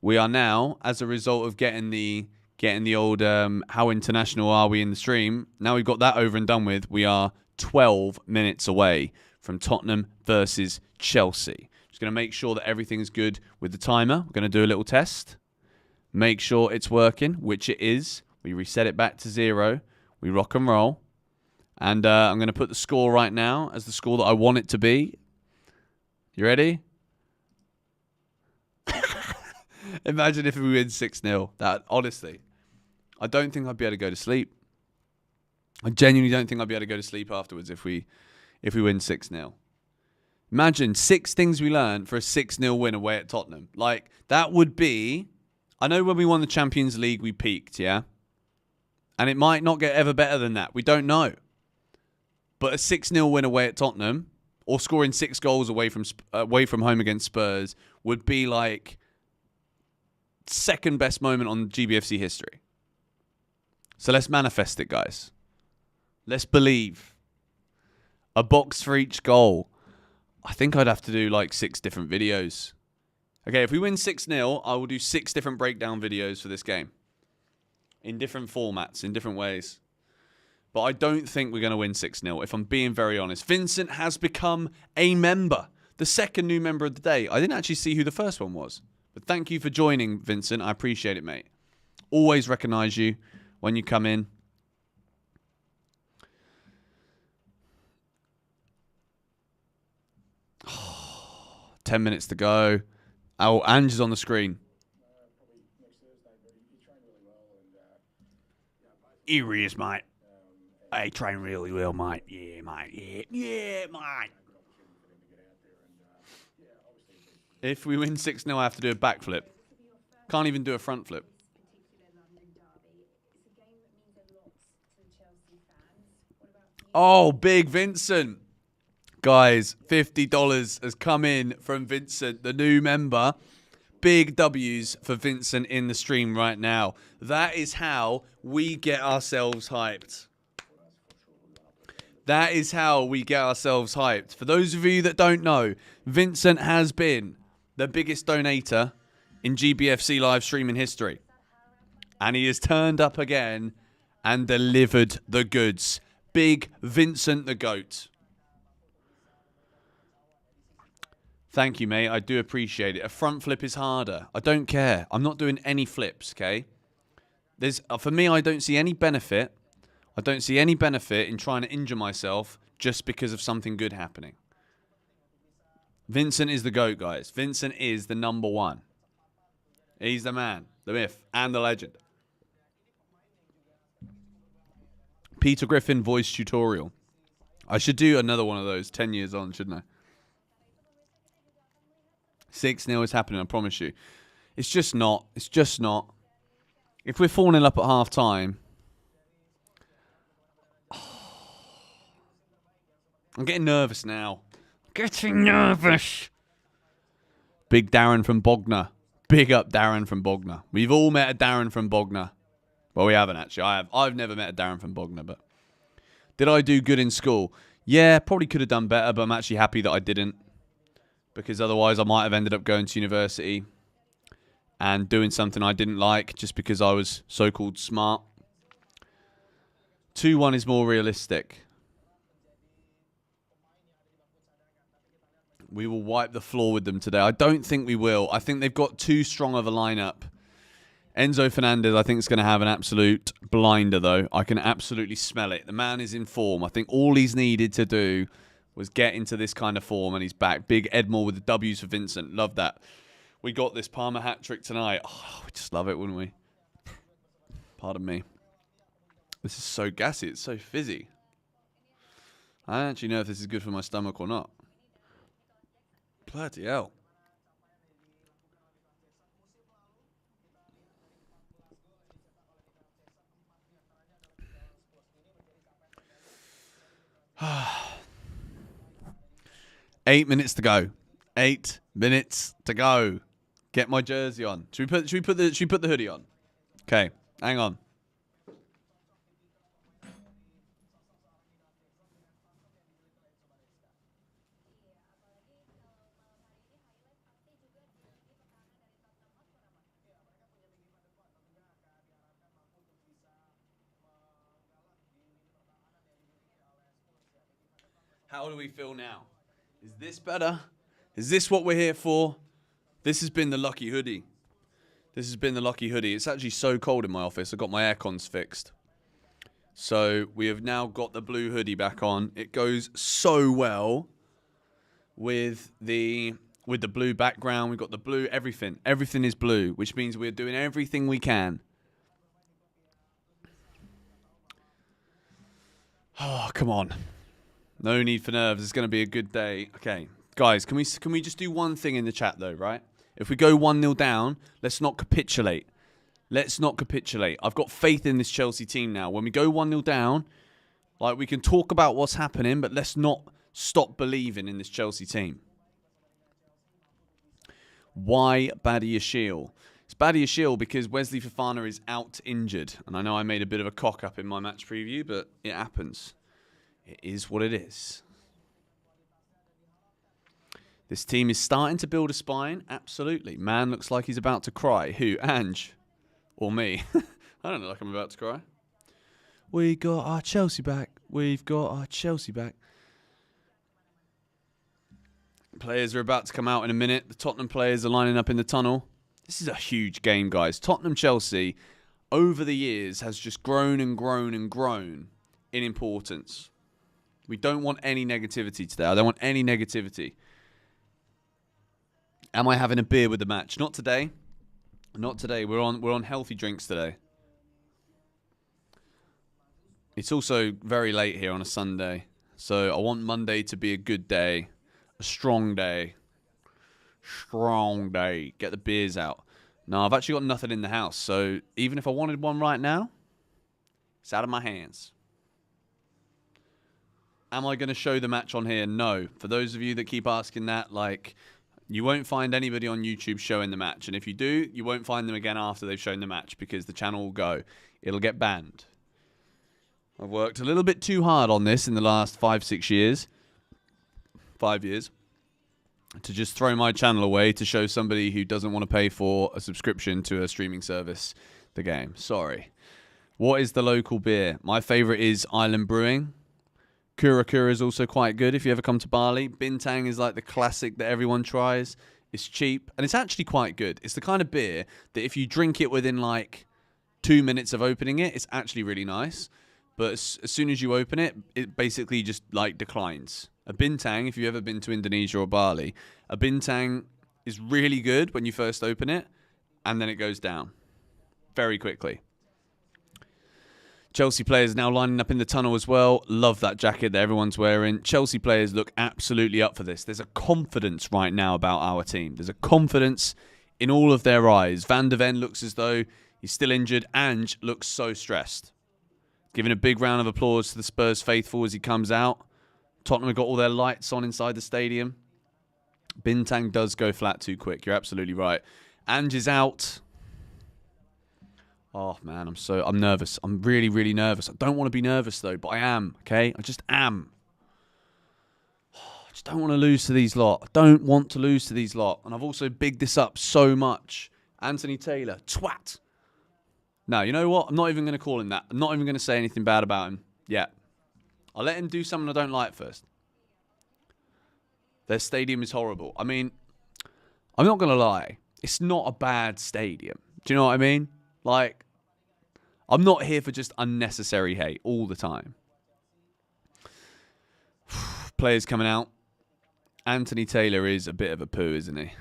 We are now, as a result of getting the getting the old how international are we in the stream. Now we've got that over and done with. We are 12 minutes away from Tottenham versus Chelsea. Just going to make sure that everything's good with the timer. We're going to do a little test. Make sure it's working, which it is. We reset it back to 0. We rock and roll. And I'm going to put the score right now as the score that I want it to be. You ready? Imagine if we win 6-0. That, honestly, I don't think I'd be able to go to sleep. I genuinely don't think I'd be able to go to sleep afterwards if we win 6-0. Imagine 6 things we learned for a 6-0 win away at Tottenham. Like, that would be... I know when we won the Champions League, we peaked, yeah? And it might not get ever better than that. We don't know. But a 6-0 win away at Tottenham, or scoring 6 goals away from home against Spurs, would be like second best moment on GBFC history. So let's manifest it, guys. Let's believe. A box for each goal. I think I'd have to do like 6 different videos. Okay, if we win 6-0, I will do 6 different breakdown videos for this game. In different formats, in different ways. But I don't think we're going to win 6-0, if I'm being very honest. Vincent has become a member. The second new member of the day. I didn't actually see who the first one was. But thank you for joining, Vincent. I appreciate it, mate. Always recognise you when you come in. Oh, 10 minutes to go. Oh, Ange is on the screen. Here he is, mate. I train really well, mate. Yeah, mate. Yeah, mate. If we win 6-0, I have to do a backflip. Can't even do a front flip. Oh, big Vincent. Guys, $50 has come in from Vincent, the new member. Big W's for Vincent in the stream right now. That is how we get ourselves hyped. That is how we get ourselves hyped. For those of you that don't know, Vincent has been the biggest donator in GBFC live streaming history. And he has turned up again and delivered the goods. Big Vincent the GOAT. Thank you, mate. I do appreciate it. A front flip is harder. I don't care. I'm not doing any flips, okay? For me, I don't see any benefit. I don't see any benefit in trying to injure myself just because of something good happening. Vincent is the GOAT, guys. Vincent is the number 1. He's the man, the myth, and the legend. Peter Griffin voice tutorial. I should do another one of those 10 years on, shouldn't I? 6-0 is happening, I promise you. It's just not. It's just not. If we're 4-0 up at half time... I'm getting nervous now. Getting nervous. Big Darren from Bognor. Big up Darren from Bognor. We've all met a Darren from Bognor. Well, we haven't actually. I've never met a Darren from Bognor, but... Did I do good in school? Yeah, probably could have done better, but I'm actually happy that I didn't. Because otherwise I might have ended up going to university and doing something I didn't like just because I was so-called smart. 2-1 is more realistic. We will wipe the floor with them today. I don't think we will. I think they've got too strong of a lineup. Enzo Fernandez, I think, is going to have an absolute blinder, though. I can absolutely smell it. The man is in form. I think all he's needed to do was get into this kind of form, and he's back. Big Edmore with the W's for Vincent. Love that. We got this Palmer hat-trick tonight. Oh, we just love it, wouldn't we? Pardon me. This is so gassy. It's so fizzy. I don't actually know if this is good for my stomach or not. Bloody hell. Eight minutes to go. 8 minutes to go. Get my jersey on. Should we put the hoodie on? Okay, hang on. How do we feel now? Is this better? Is this what we're here for? This has been the lucky hoodie. This has been the lucky hoodie. It's actually so cold in my office. I got my air cons fixed. So we have now got the blue hoodie back on. It goes so well with the blue background. We've got the blue, everything. Everything is blue, which means we're doing everything we can. Oh, come on. No need for nerves. It's going to be a good day. Okay, guys, can we just do one thing in the chat, though, right? If we go 1-0 down, let's not capitulate. Let's not capitulate. I've got faith in this Chelsea team now. When we go 1-0 down, like, we can talk about what's happening, but let's not stop believing in this Chelsea team. Why Badiashile? It's Badiashile because Wesley Fofana is out injured. And I know I made a bit of a cock-up in my match preview, but it happens. It is what it is. This team is starting to build a spine. Absolutely. Man looks like he's about to cry. Who? Ange? Or me? I don't look like I'm about to cry. We got our Chelsea back. We've got our Chelsea back. Players are about to come out in a minute. The Tottenham players are lining up in the tunnel. This is a huge game, guys. Tottenham-Chelsea, over the years, has just grown and grown and grown in importance. We don't want any negativity today. I don't want any negativity. Am I having a beer with the match? Not today. Not today. We're on healthy drinks today. It's also very late here on a Sunday. So I want Monday to be a good day. A strong day. Strong day. Get the beers out. No, I've actually got nothing in the house. So even if I wanted one right now, it's out of my hands. Am I going to show the match on here? No. For those of you that keep asking that, like, you won't find anybody on YouTube showing the match. And if you do, you won't find them again after they've shown the match because the channel will go. It'll get banned. I've worked a little bit too hard on this in the last 5-6 years. 5 years. To just throw my channel away to show somebody who doesn't want to pay for a subscription to a streaming service the game. Sorry. What is the local beer? My favourite is Island Brewing. Kura Kura is also quite good if you ever come to Bali. Bintang is like the classic that everyone tries. It's cheap and it's actually quite good. It's the kind of beer that if you drink it within like 2 minutes of opening it, it's actually really nice. But as soon as you open it, it basically just like declines. A Bintang, if you've ever been to Indonesia or Bali, a Bintang is really good when you first open it and then it goes down very quickly. Chelsea players now lining up in the tunnel as well. Love that jacket that everyone's wearing. Chelsea players look absolutely up for this. There's a confidence right now about our team. There's a confidence in all of their eyes. Van de Ven looks as though he's still injured. Ange looks so stressed. Giving a big round of applause to the Spurs faithful as he comes out. Tottenham have got all their lights on inside the stadium. Bintang does go flat too quick. You're absolutely right. Ange is out. Oh, man, I'm nervous. I'm really, really nervous. I don't want to be nervous, though, but I am, okay? I just am. I just don't want to lose to these lot. I don't want to lose to these lot. And I've also bigged this up so much. Anthony Taylor, twat. No, you know what? I'm not even going to call him that. I'm not even going to say anything bad about him yet. I'll let him do something I don't like first. Their stadium is horrible. I mean, I'm not going to lie. It's not a bad stadium. Do you know what I mean? Like, I'm not here for just unnecessary hate all the time. Players coming out. Anthony Taylor is a bit of a poo, isn't he?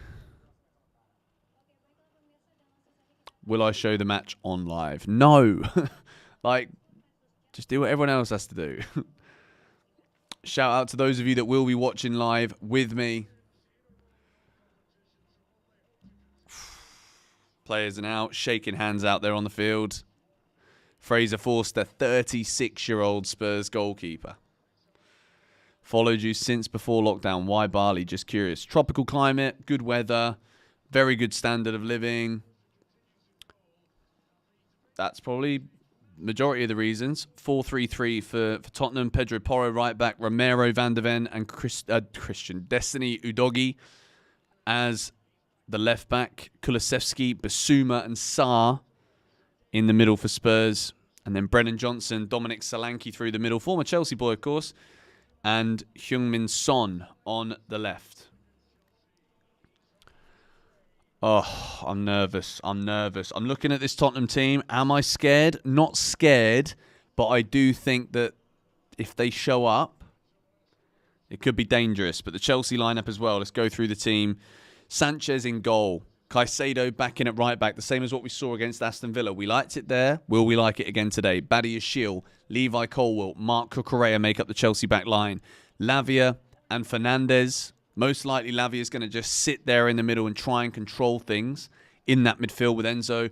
Will I show the match on live? No. Like, just do what everyone else has to do. Shout out to those of you that will be watching live with me. Players are now shaking hands out there on the field. Fraser Forster, 36-year-old Spurs goalkeeper. Followed you since before lockdown. Why Bali? Just curious. Tropical climate, good weather, very good standard of living. That's probably majority of the reasons. 4-3-3 for Tottenham. Pedro Porro right back. Romero, Van de Ven and Christian Destiny Udogi as the left back. Kulusevski, Basuma and Sarr in the middle for Spurs. And then Brennan Johnson, Dominic Solanke through the middle. Former Chelsea boy, of course. and Heung-min Son on the left. Oh, I'm nervous. I'm nervous. I'm looking at this Tottenham team. Am I scared? Not scared, but I do think that if they show up, it could be dangerous. But the Chelsea lineup as well. Let's go through the team. Sanchez in goal. Caicedo back in at right back. The same as what we saw against Aston Villa. We liked it there. Will we like it again today? Badiashile, Levi Colwill, Marc Cucurella make up the Chelsea back line. Lavia and Fernandes. Most likely Lavia is going to just sit there in the middle and try and control things in that midfield, with Enzo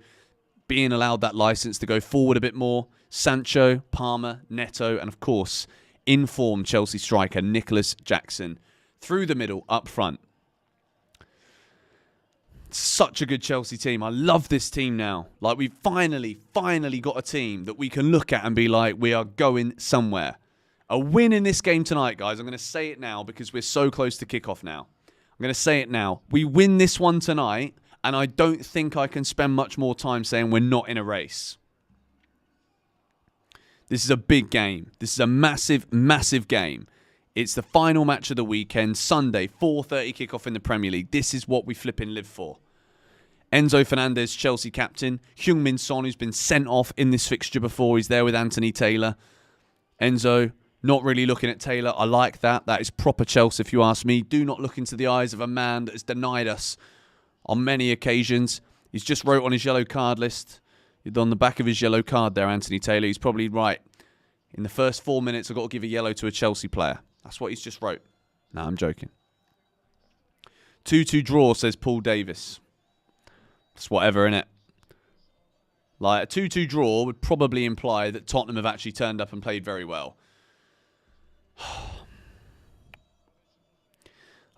being allowed that license to go forward a bit more. Sancho, Palmer, Neto, and of course, in-form Chelsea striker Nicholas Jackson through the middle, up front. Such a good Chelsea team. I love this team now. Like, we've finally got a team that we can look at and be like, we are going somewhere. A win in this game tonight, guys. I'm going to say it now because we're so close to kickoff now. I'm going to say it now. We win this one tonight, and I don't think I can spend much more time saying we're not in a race. This is a big game. This is a massive, massive game. It's the final match of the weekend, Sunday, 4:30 kickoff in the Premier League. This is what we flipping live for. Enzo Fernandez, Chelsea captain. Heung-min Son, who's been sent off in this fixture before. He's there with Anthony Taylor. Enzo, not really looking at Taylor. I like that. That is proper Chelsea, if you ask me. Do not look into the eyes of a man that has denied us on many occasions. He's just wrote on his yellow card list. On the back of his yellow card there, Anthony Taylor. He's probably right. In the first 4 minutes, I've got to give a yellow to a Chelsea player. That's what he's just wrote. No, I'm joking. 2-2 draw, says Paul Davis. It's whatever, innit? Like, a 2-2 draw would probably imply that Tottenham have actually turned up and played very well.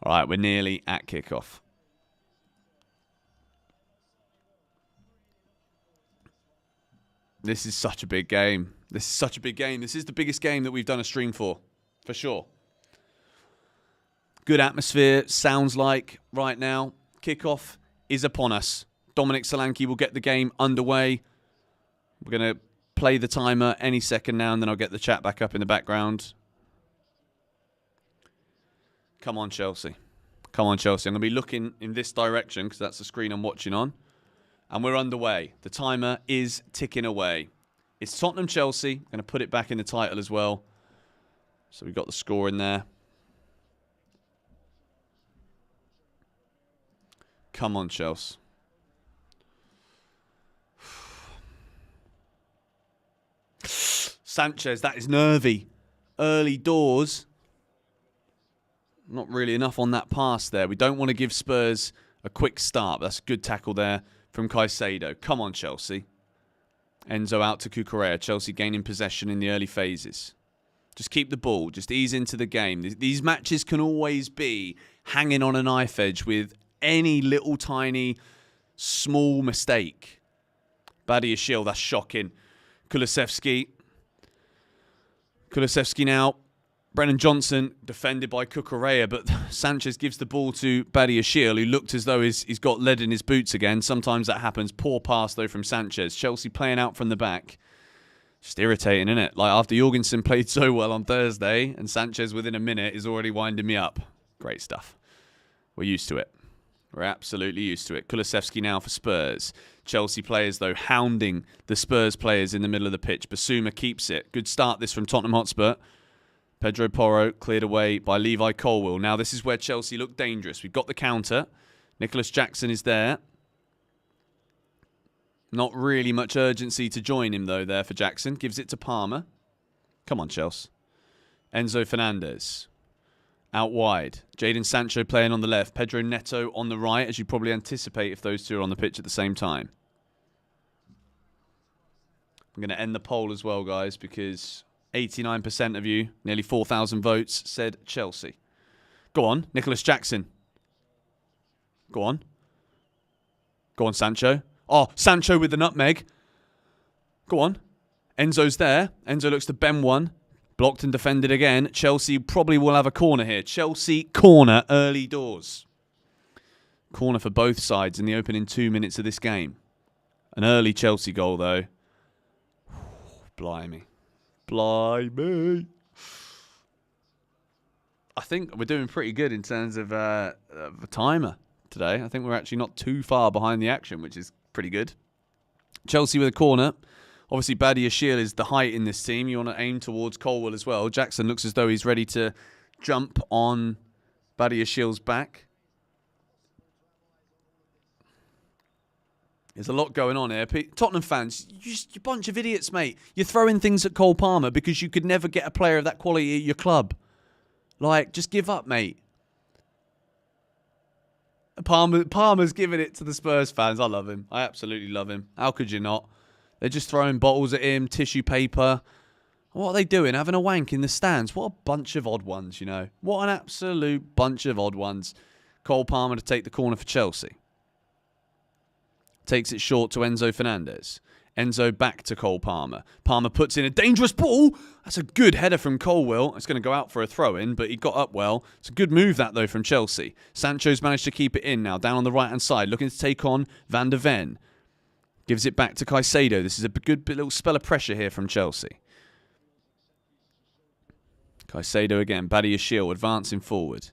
All right, we're nearly at kickoff. This is such a big game. This is such a big game. This is the biggest game that we've done a stream for sure. Good atmosphere, sounds like, right now. Kickoff is upon us. Dominic Solanke will get the game underway. We're going to play the timer any second now, and then I'll get the chat back up in the background. Come on, Chelsea. Come on, Chelsea. I'm going to be looking in this direction because that's the screen I'm watching on. And we're underway. The timer is ticking away. It's Tottenham-Chelsea. I'm going to put it back in the title as well. So we've got the score in there. Come on, Chelsea. Sanchez, that is nervy. Early doors. Not really enough on that pass there. We don't want to give Spurs a quick start. That's a good tackle there from Caicedo. Come on, Chelsea. Enzo out to Cucurella. Chelsea gaining possession in the early phases. Just keep the ball. Just ease into the game. These matches can always be hanging on a knife edge with any little tiny small mistake. Badiashile, that's shocking. Kulusevski now. Brennan Johnson defended by Cucurella, but Sanchez gives the ball to Badiashile, who looked as though he's got lead in his boots again. Sometimes that happens. Poor pass, though, from Sanchez. Chelsea playing out from the back. Just irritating, isn't it? Like, after Jorgensen played so well on Thursday, and Sanchez within a minute is already winding me up. Great stuff. We're used to it. We're absolutely used to it. Kulusevski now for Spurs. Chelsea players, though, hounding the Spurs players in the middle of the pitch. Basuma keeps it. Good start this from Tottenham Hotspur. Pedro Porro cleared away by Levi Colwill. Now, this is where Chelsea look dangerous. We've got the counter. Nicholas Jackson is there. Not really much urgency to join him, though, there for Jackson. Gives it to Palmer. Come on, Chelsea. Enzo Fernandez. Out wide. Jadon Sancho playing on the left. Pedro Neto on the right, as you probably anticipate if those two are on the pitch at the same time. I'm going to end the poll as well, guys, because 89% of you, nearly 4,000 votes, said Chelsea. Go on, Nicholas Jackson. Go on. Go on, Sancho. Oh, Sancho with the nutmeg. Go on. Enzo's there. Enzo looks to bend one. Blocked and defended again. Chelsea probably will have a corner here. Chelsea corner early doors. Corner for both sides in the opening 2 minutes of this game. An early Chelsea goal, though. Blimey. Blimey. I think we're doing pretty good in terms of a timer today. I think we're actually not too far behind the action, which is pretty good. Chelsea with a corner. Obviously, Badiashile is the height in this team. You want to aim towards Colwill as well. Jackson looks as though he's ready to jump on Badiashile's back. There's a lot going on here. Tottenham fans, you're a bunch of idiots, mate. You're throwing things at Cole Palmer because you could never get a player of that quality at your club. Like, just give up, mate. Palmer's giving it to the Spurs fans. I love him. I absolutely love him. How could you not? They're just throwing bottles at him, tissue paper. What are they doing? Having a wank in the stands? What a bunch of odd ones, you know. What an absolute bunch of odd ones. Cole Palmer to take the corner for Chelsea. Takes it short to Enzo Fernandez. Enzo back to Cole Palmer. Palmer puts in a dangerous ball. That's a good header from Colwill. It's going to go out for a throw-in, but he got up well. It's a good move, that, though, from Chelsea. Sancho's managed to keep it in now, down on the right-hand side, looking to take on Van der Ven. Gives it back to Caicedo. This is a good little spell of pressure here from Chelsea. Caicedo again. Badiashile advancing forward.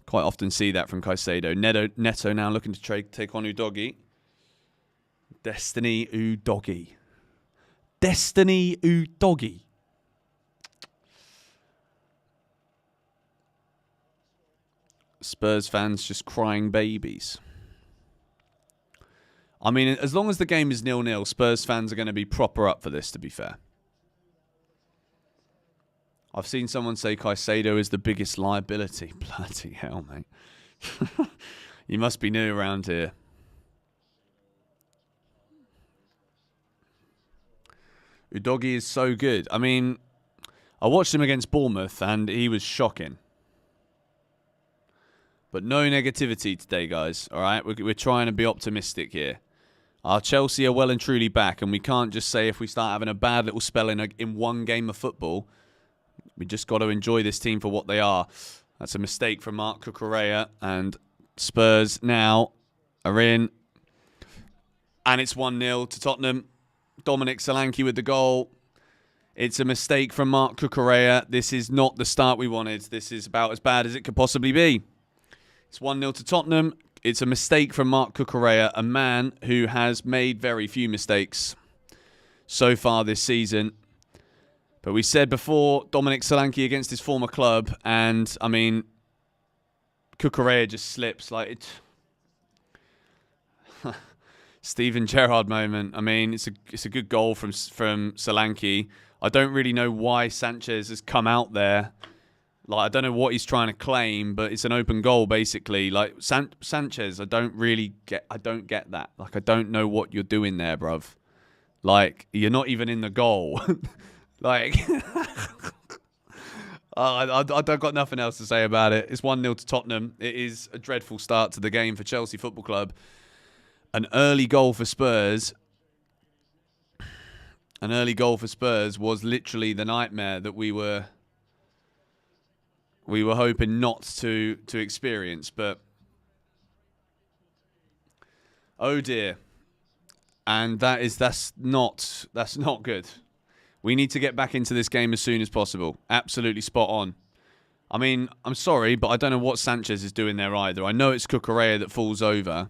Quite often see that from Caicedo. Neto now looking to take on Udogie. Destiny Udogie. Destiny Udogie. Spurs fans just crying babies. I mean, as long as the game is 0-0, Spurs fans are going to be proper up for this, to be fair. I've seen someone say Caicedo is the biggest liability. Bloody hell, mate. You must be new around here. Udogie is so good. I mean, I watched him against Bournemouth and he was shocking. But no negativity today, guys. All right, we're trying to be optimistic here. Our Chelsea are well and truly back, and we can't just say if we start having a bad little spell in one game of football, we just got to enjoy this team for what they are. That's a mistake from Marc Cucurella, and Spurs now are in. And it's 1-0 to Tottenham. Dominic Solanke with the goal. It's a mistake from Marc Cucurella. This is not the start we wanted. This is about as bad as it could possibly be. It's 1-0 to Tottenham. It's a mistake from Marc Cucurella, a man who has made very few mistakes so far this season. But we said before, Dominic Solanke against his former club, and I mean, Cucurella just slips like it. Steven Gerrard moment. I mean, it's a good goal from Solanke. I don't really know why Sanchez has come out there. Like, I don't know what he's trying to claim, but it's an open goal basically. Like Sanchez, I don't get that. Like, I don't know what you're doing there, bruv. Like, you're not even in the goal. Like, I've got nothing else to say about it. It's 1-0 to Tottenham. It is a dreadful start to the game for Chelsea Football Club. An early goal for Spurs. An early goal for Spurs was literally the nightmare that we were hoping not to experience, but oh dear. And that's not good. We need to get back into this game as soon as possible. Absolutely spot on. I mean, I'm sorry, but I don't know what Sanchez is doing there either. I know it's Cucurella that falls over.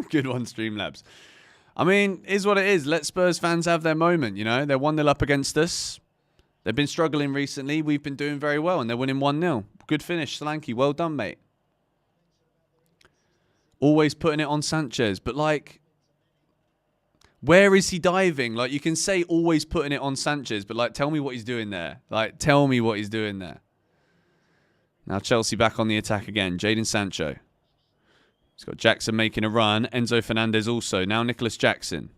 Good one, Streamlabs. I mean, is what it is. Let Spurs fans have their moment, you know. They're 1-0 up against us. They've been struggling recently. We've been doing very well, and they're winning 1-0. Good finish, Solanke. Well done, mate. Always putting it on Sanchez. But, like, where is he diving? Like, you can say always putting it on Sanchez, but, like, tell me what he's doing there. Like, tell me what he's doing there. Now Chelsea back on the attack again. Jadon Sancho. He's got Jackson making a run. Enzo Fernandez also. Now Nicholas Jackson.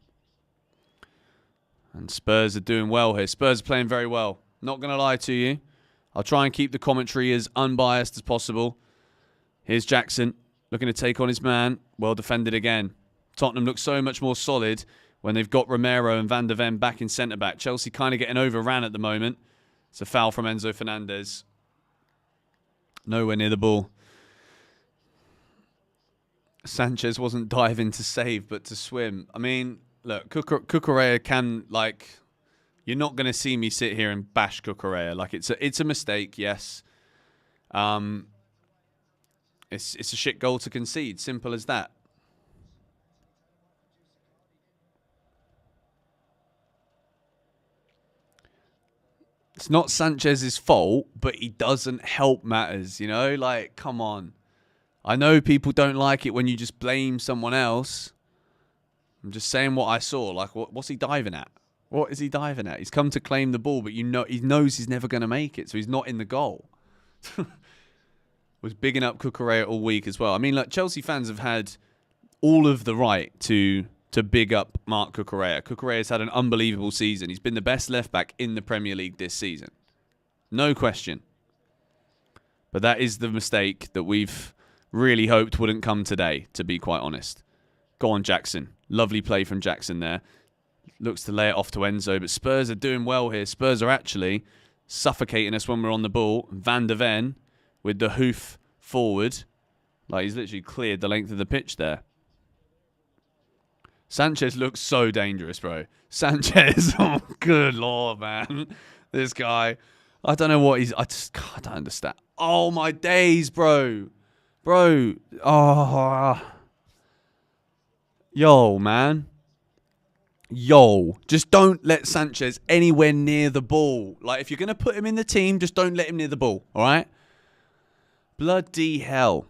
And Spurs are doing well here. Spurs are playing very well. Not going to lie to you. I'll try and keep the commentary as unbiased as possible. Here's Jackson looking to take on his man. Well defended again. Tottenham looks so much more solid when they've got Romero and Van der Ven back in centre-back. Chelsea kind of getting overran at the moment. It's a foul from Enzo Fernandez. Nowhere near the ball. Sanchez wasn't diving to save, but to swim. I mean, look, Cucurella can, like, You're not going to see me sit here and bash Cucurella. Like, it's a mistake, yes. It's a shit goal to concede. Simple as that. It's not Sanchez's fault, but he doesn't help matters, you know? Like, come on. I know people don't like it when you just blame someone else. I'm just saying what I saw. Like, what's he diving at? What is he diving at? He's come to claim the ball, but he knows he's never going to make it, so he's not in the goal. Was bigging up Cucurella all week as well. I mean, like, Chelsea fans have had all of the right to big up Marc Cucurella. Cucurella's had an unbelievable season. He's been the best left-back in the Premier League this season. No question. But that is the mistake that we've really hoped wouldn't come today, to be quite honest. Go on, Jackson. Lovely play from Jackson there. Looks to lay it off to Enzo, but Spurs are doing well here. Spurs are actually suffocating us when we're on the ball. Van der Ven with the hoof forward. Like, he's literally cleared the length of the pitch there. Sanchez looks so dangerous, bro. Sanchez, oh, good lord, man. This guy, I don't know what he's... I don't understand. Oh, my days, bro. Bro. Oh. Yo, man. Yo. Just don't let Sanchez anywhere near the ball. Like, if you're going to put him in the team, just don't let him near the ball, all right? Bloody hell.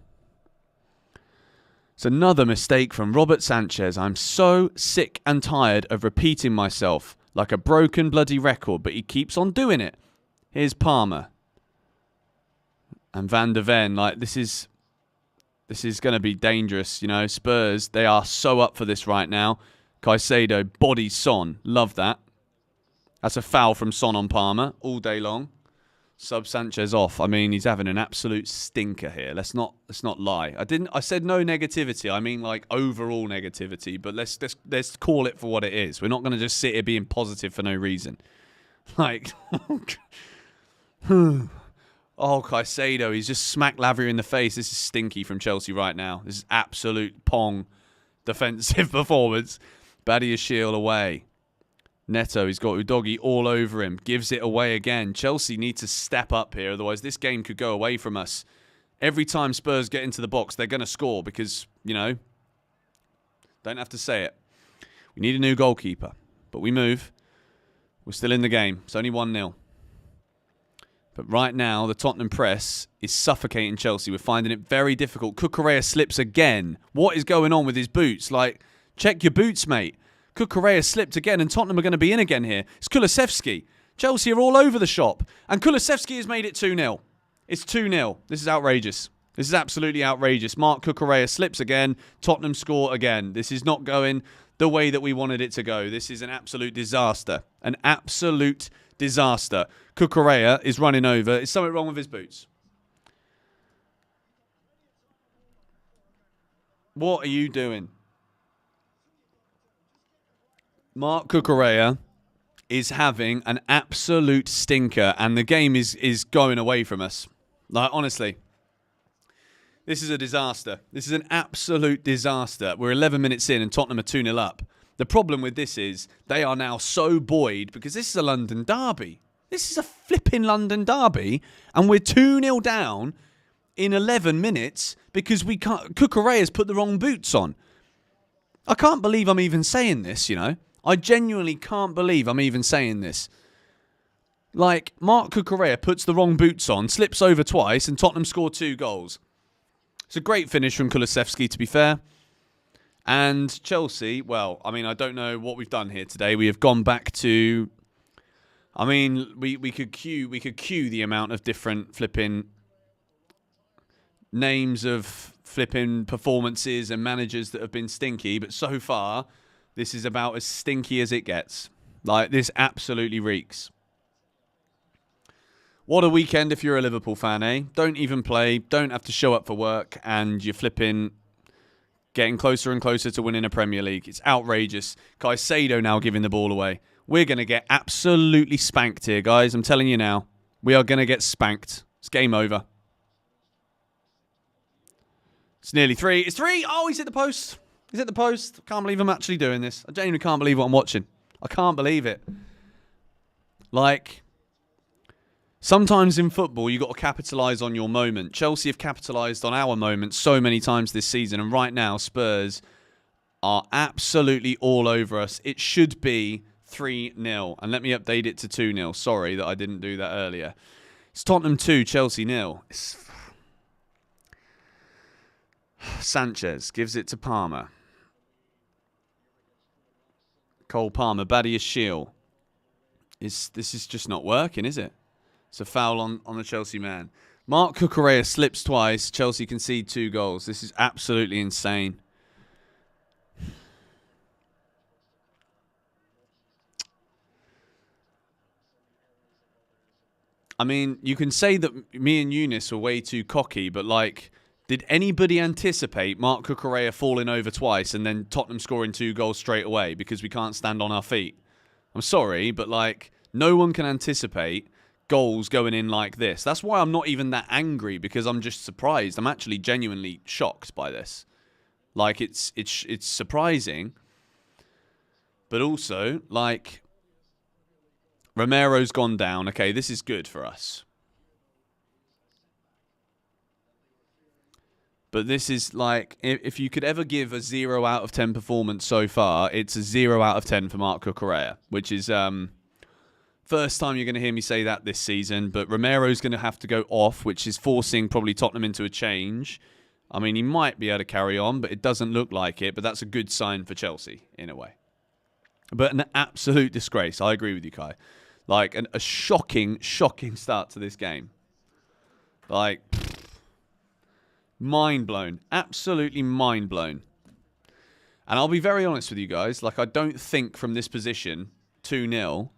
It's another mistake from Robert Sanchez. I'm so sick and tired of repeating myself like a broken bloody record, but he keeps on doing it. Here's Palmer. And Van der Ven, like, this is going to be dangerous, you know. Spurs, they are so up for this right now. Caicedo, body Son. Love that. That's a foul from Son on Palmer all day long. Sub Sanchez off. I mean, he's having an absolute stinker here. Let's not lie. I said no negativity. I mean, like, overall negativity. But let's call it for what it is. We're not going to just sit here being positive for no reason. Like, oh, Caicedo, he's just smacked Lavia in the face. This is stinky from Chelsea right now. This is absolute pong defensive performance. Badiashile away. Neto, he's got Udogie all over him. Gives it away again. Chelsea need to step up here. Otherwise, this game could go away from us. Every time Spurs get into the box, they're going to score because, you know, don't have to say it. We need a new goalkeeper. But we move. We're still in the game. It's only 1-0. But right now, the Tottenham press is suffocating Chelsea. We're finding it very difficult. Cucurella slips again. What is going on with his boots? Like, check your boots, mate. Cucurella slipped again, and Tottenham are going to be in again here. It's Kulusevski. Chelsea are all over the shop. And Kulusevski has made it 2-0. It's 2-0. This is outrageous. This is absolutely outrageous. Marc Cucurella slips again. Tottenham score again. This is not going the way that we wanted it to go. This is an absolute disaster. An absolute disaster. Cucurella is running over. Is something wrong with his boots? What are you doing? Marc Cucurella is having an absolute stinker, and the game is going away from us. Like, honestly, this is a disaster. This is an absolute disaster. We're 11 minutes in, and Tottenham are 2-0 up. The problem with this is they are now so buoyed because this is a London derby. This is a flipping London derby, and we're 2-0 down in 11 minutes because Cucurella's put the wrong boots on. I can't believe I'm even saying this, you know. I genuinely can't believe I'm even saying this. Like, Marc Cucurella puts the wrong boots on, slips over twice, and Tottenham score 2 goals. It's a great finish from Kulusevski, to be fair. And Chelsea, well, I mean, I don't know what we've done here today. We have gone back to... I mean, we could queue the amount of different flipping names of flipping performances and managers that have been stinky, but so far... This is about as stinky as it gets. Like, this absolutely reeks. What a weekend if you're a Liverpool fan, eh? Don't even play, don't have to show up for work, and you're flipping, getting closer and closer to winning a Premier League. It's outrageous. Caicedo now giving the ball away. We're going to get absolutely spanked here, guys. I'm telling you now. We are going to get spanked. It's game over. It's nearly 3. It's 3! Oh, he's hit the post. He's at the post. I can't believe I'm actually doing this. I genuinely can't believe what I'm watching. I can't believe it. Like, sometimes in football, you got to capitalise on your moment. Chelsea have capitalised on our moment so many times this season. And right now, Spurs are absolutely all over us. It should be 3-0. And let me update it to 2-0. Sorry that I didn't do that earlier. It's Tottenham 2, Chelsea 0. Sanchez gives it to Palmer. Cole Palmer, Badia Shield. This is just not working, is it? It's a foul on the Chelsea man. Mark Cucurella slips twice. Chelsea concede 2 goals. This is absolutely insane. I mean, you can say that me and Eunice were way too cocky, but like, did anybody anticipate Mark Cucurella falling over twice and then Tottenham scoring 2 goals straight away because we can't stand on our feet? I'm sorry, but like, no one can anticipate goals going in like this. That's why I'm not even that angry, because I'm just surprised. I'm actually genuinely shocked by this. Like, it's surprising, but also like, Romero's gone down. Okay, this is good for us. But this is like, if you could ever give a 0 out of 10 performance so far, it's a 0 out of 10 for Mark Cucurella, which is first time you're going to hear me say that this season. But Romero's going to have to go off, which is forcing probably Tottenham into a change. I mean, he might be able to carry on, but it doesn't look like it. But that's a good sign for Chelsea, in a way. But an absolute disgrace. I agree with you, Kai. Like, a shocking, shocking start to this game. Like, mind blown. Absolutely mind blown. And I'll be very honest with you guys. Like, I don't think from this position, 2-0,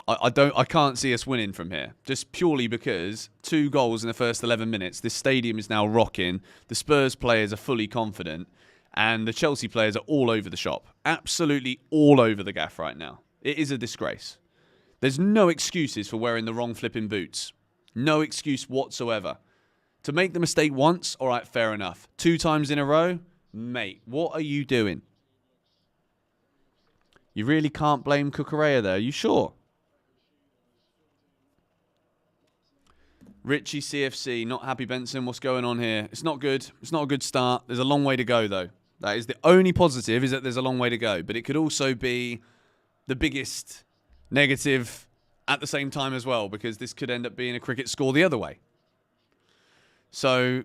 I can't see us winning from here. Just purely because 2 goals in the first 11 minutes. This stadium is now rocking. The Spurs players are fully confident. And the Chelsea players are all over the shop. Absolutely all over the gaff right now. It is a disgrace. There's no excuses for wearing the wrong flipping boots. No excuse whatsoever. To make the mistake once, all right, fair enough. 2 times in a row? Mate, what are you doing? You really can't blame Cucurella there. Are you sure? Richie CFC, not happy Benson. What's going on here? It's not good. It's not a good start. There's a long way to go, though. That is the only positive, is that there's a long way to go. But it could also be the biggest negative at the same time as well, because this could end up being a cricket score the other way. So,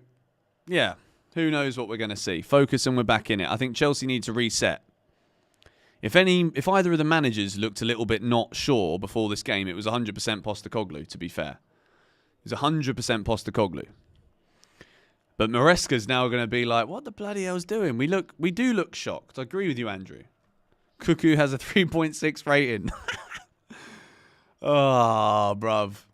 yeah, who knows what we're going to see. Focus and we're back in it. I think Chelsea need to reset. If either of the managers looked a little bit not sure before this game, it was 100% Postecoglou, to be fair. It was 100% Postecoglou. But Maresca's now going to be like, what the bloody hell's doing? We do look shocked. I agree with you, Andrew. Cuckoo has a 3.6 rating. Oh, bruv.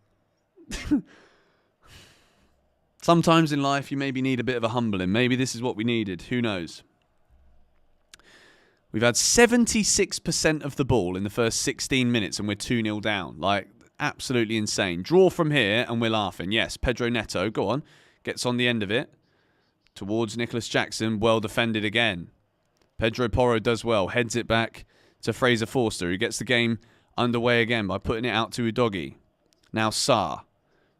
Sometimes in life, you maybe need a bit of a humbling. Maybe this is what we needed. Who knows? We've had 76% of the ball in the first 16 minutes, and we're 2-0 down. Like, absolutely insane. Draw from here, and we're laughing. Yes, Pedro Neto, go on. Gets on the end of it. Towards Nicholas Jackson. Well defended again. Pedro Porro does well. Heads it back to Fraser Forster, who gets the game underway again by putting it out to Udogi. Now Sarr.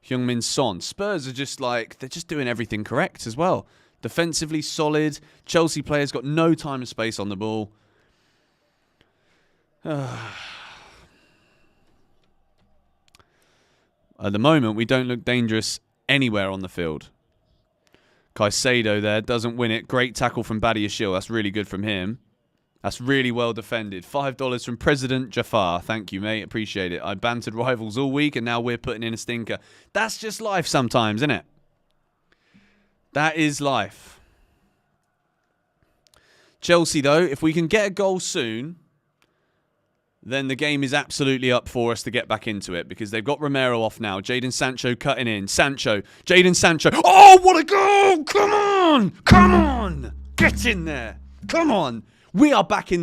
Heung-min Son. Spurs are just like, they're just doing everything correct as well. Defensively solid. Chelsea players got no time and space on the ball. At the moment, we don't look dangerous anywhere on the field. Caicedo there doesn't win it. Great tackle from Badia Shield. That's really good from him. That's really well defended. $5 from President Jafar. Thank you, mate. Appreciate it. I bantered rivals all week, and now we're putting in a stinker. That's just life sometimes, isn't it? That is life. Chelsea, though, if we can get a goal soon, then the game is absolutely up for us to get back into it, because they've got Romero off now. Jadon Sancho cutting in. Jadon Sancho. Oh, what a goal! Come on! Come on! Get in there! Come on! We are back in this.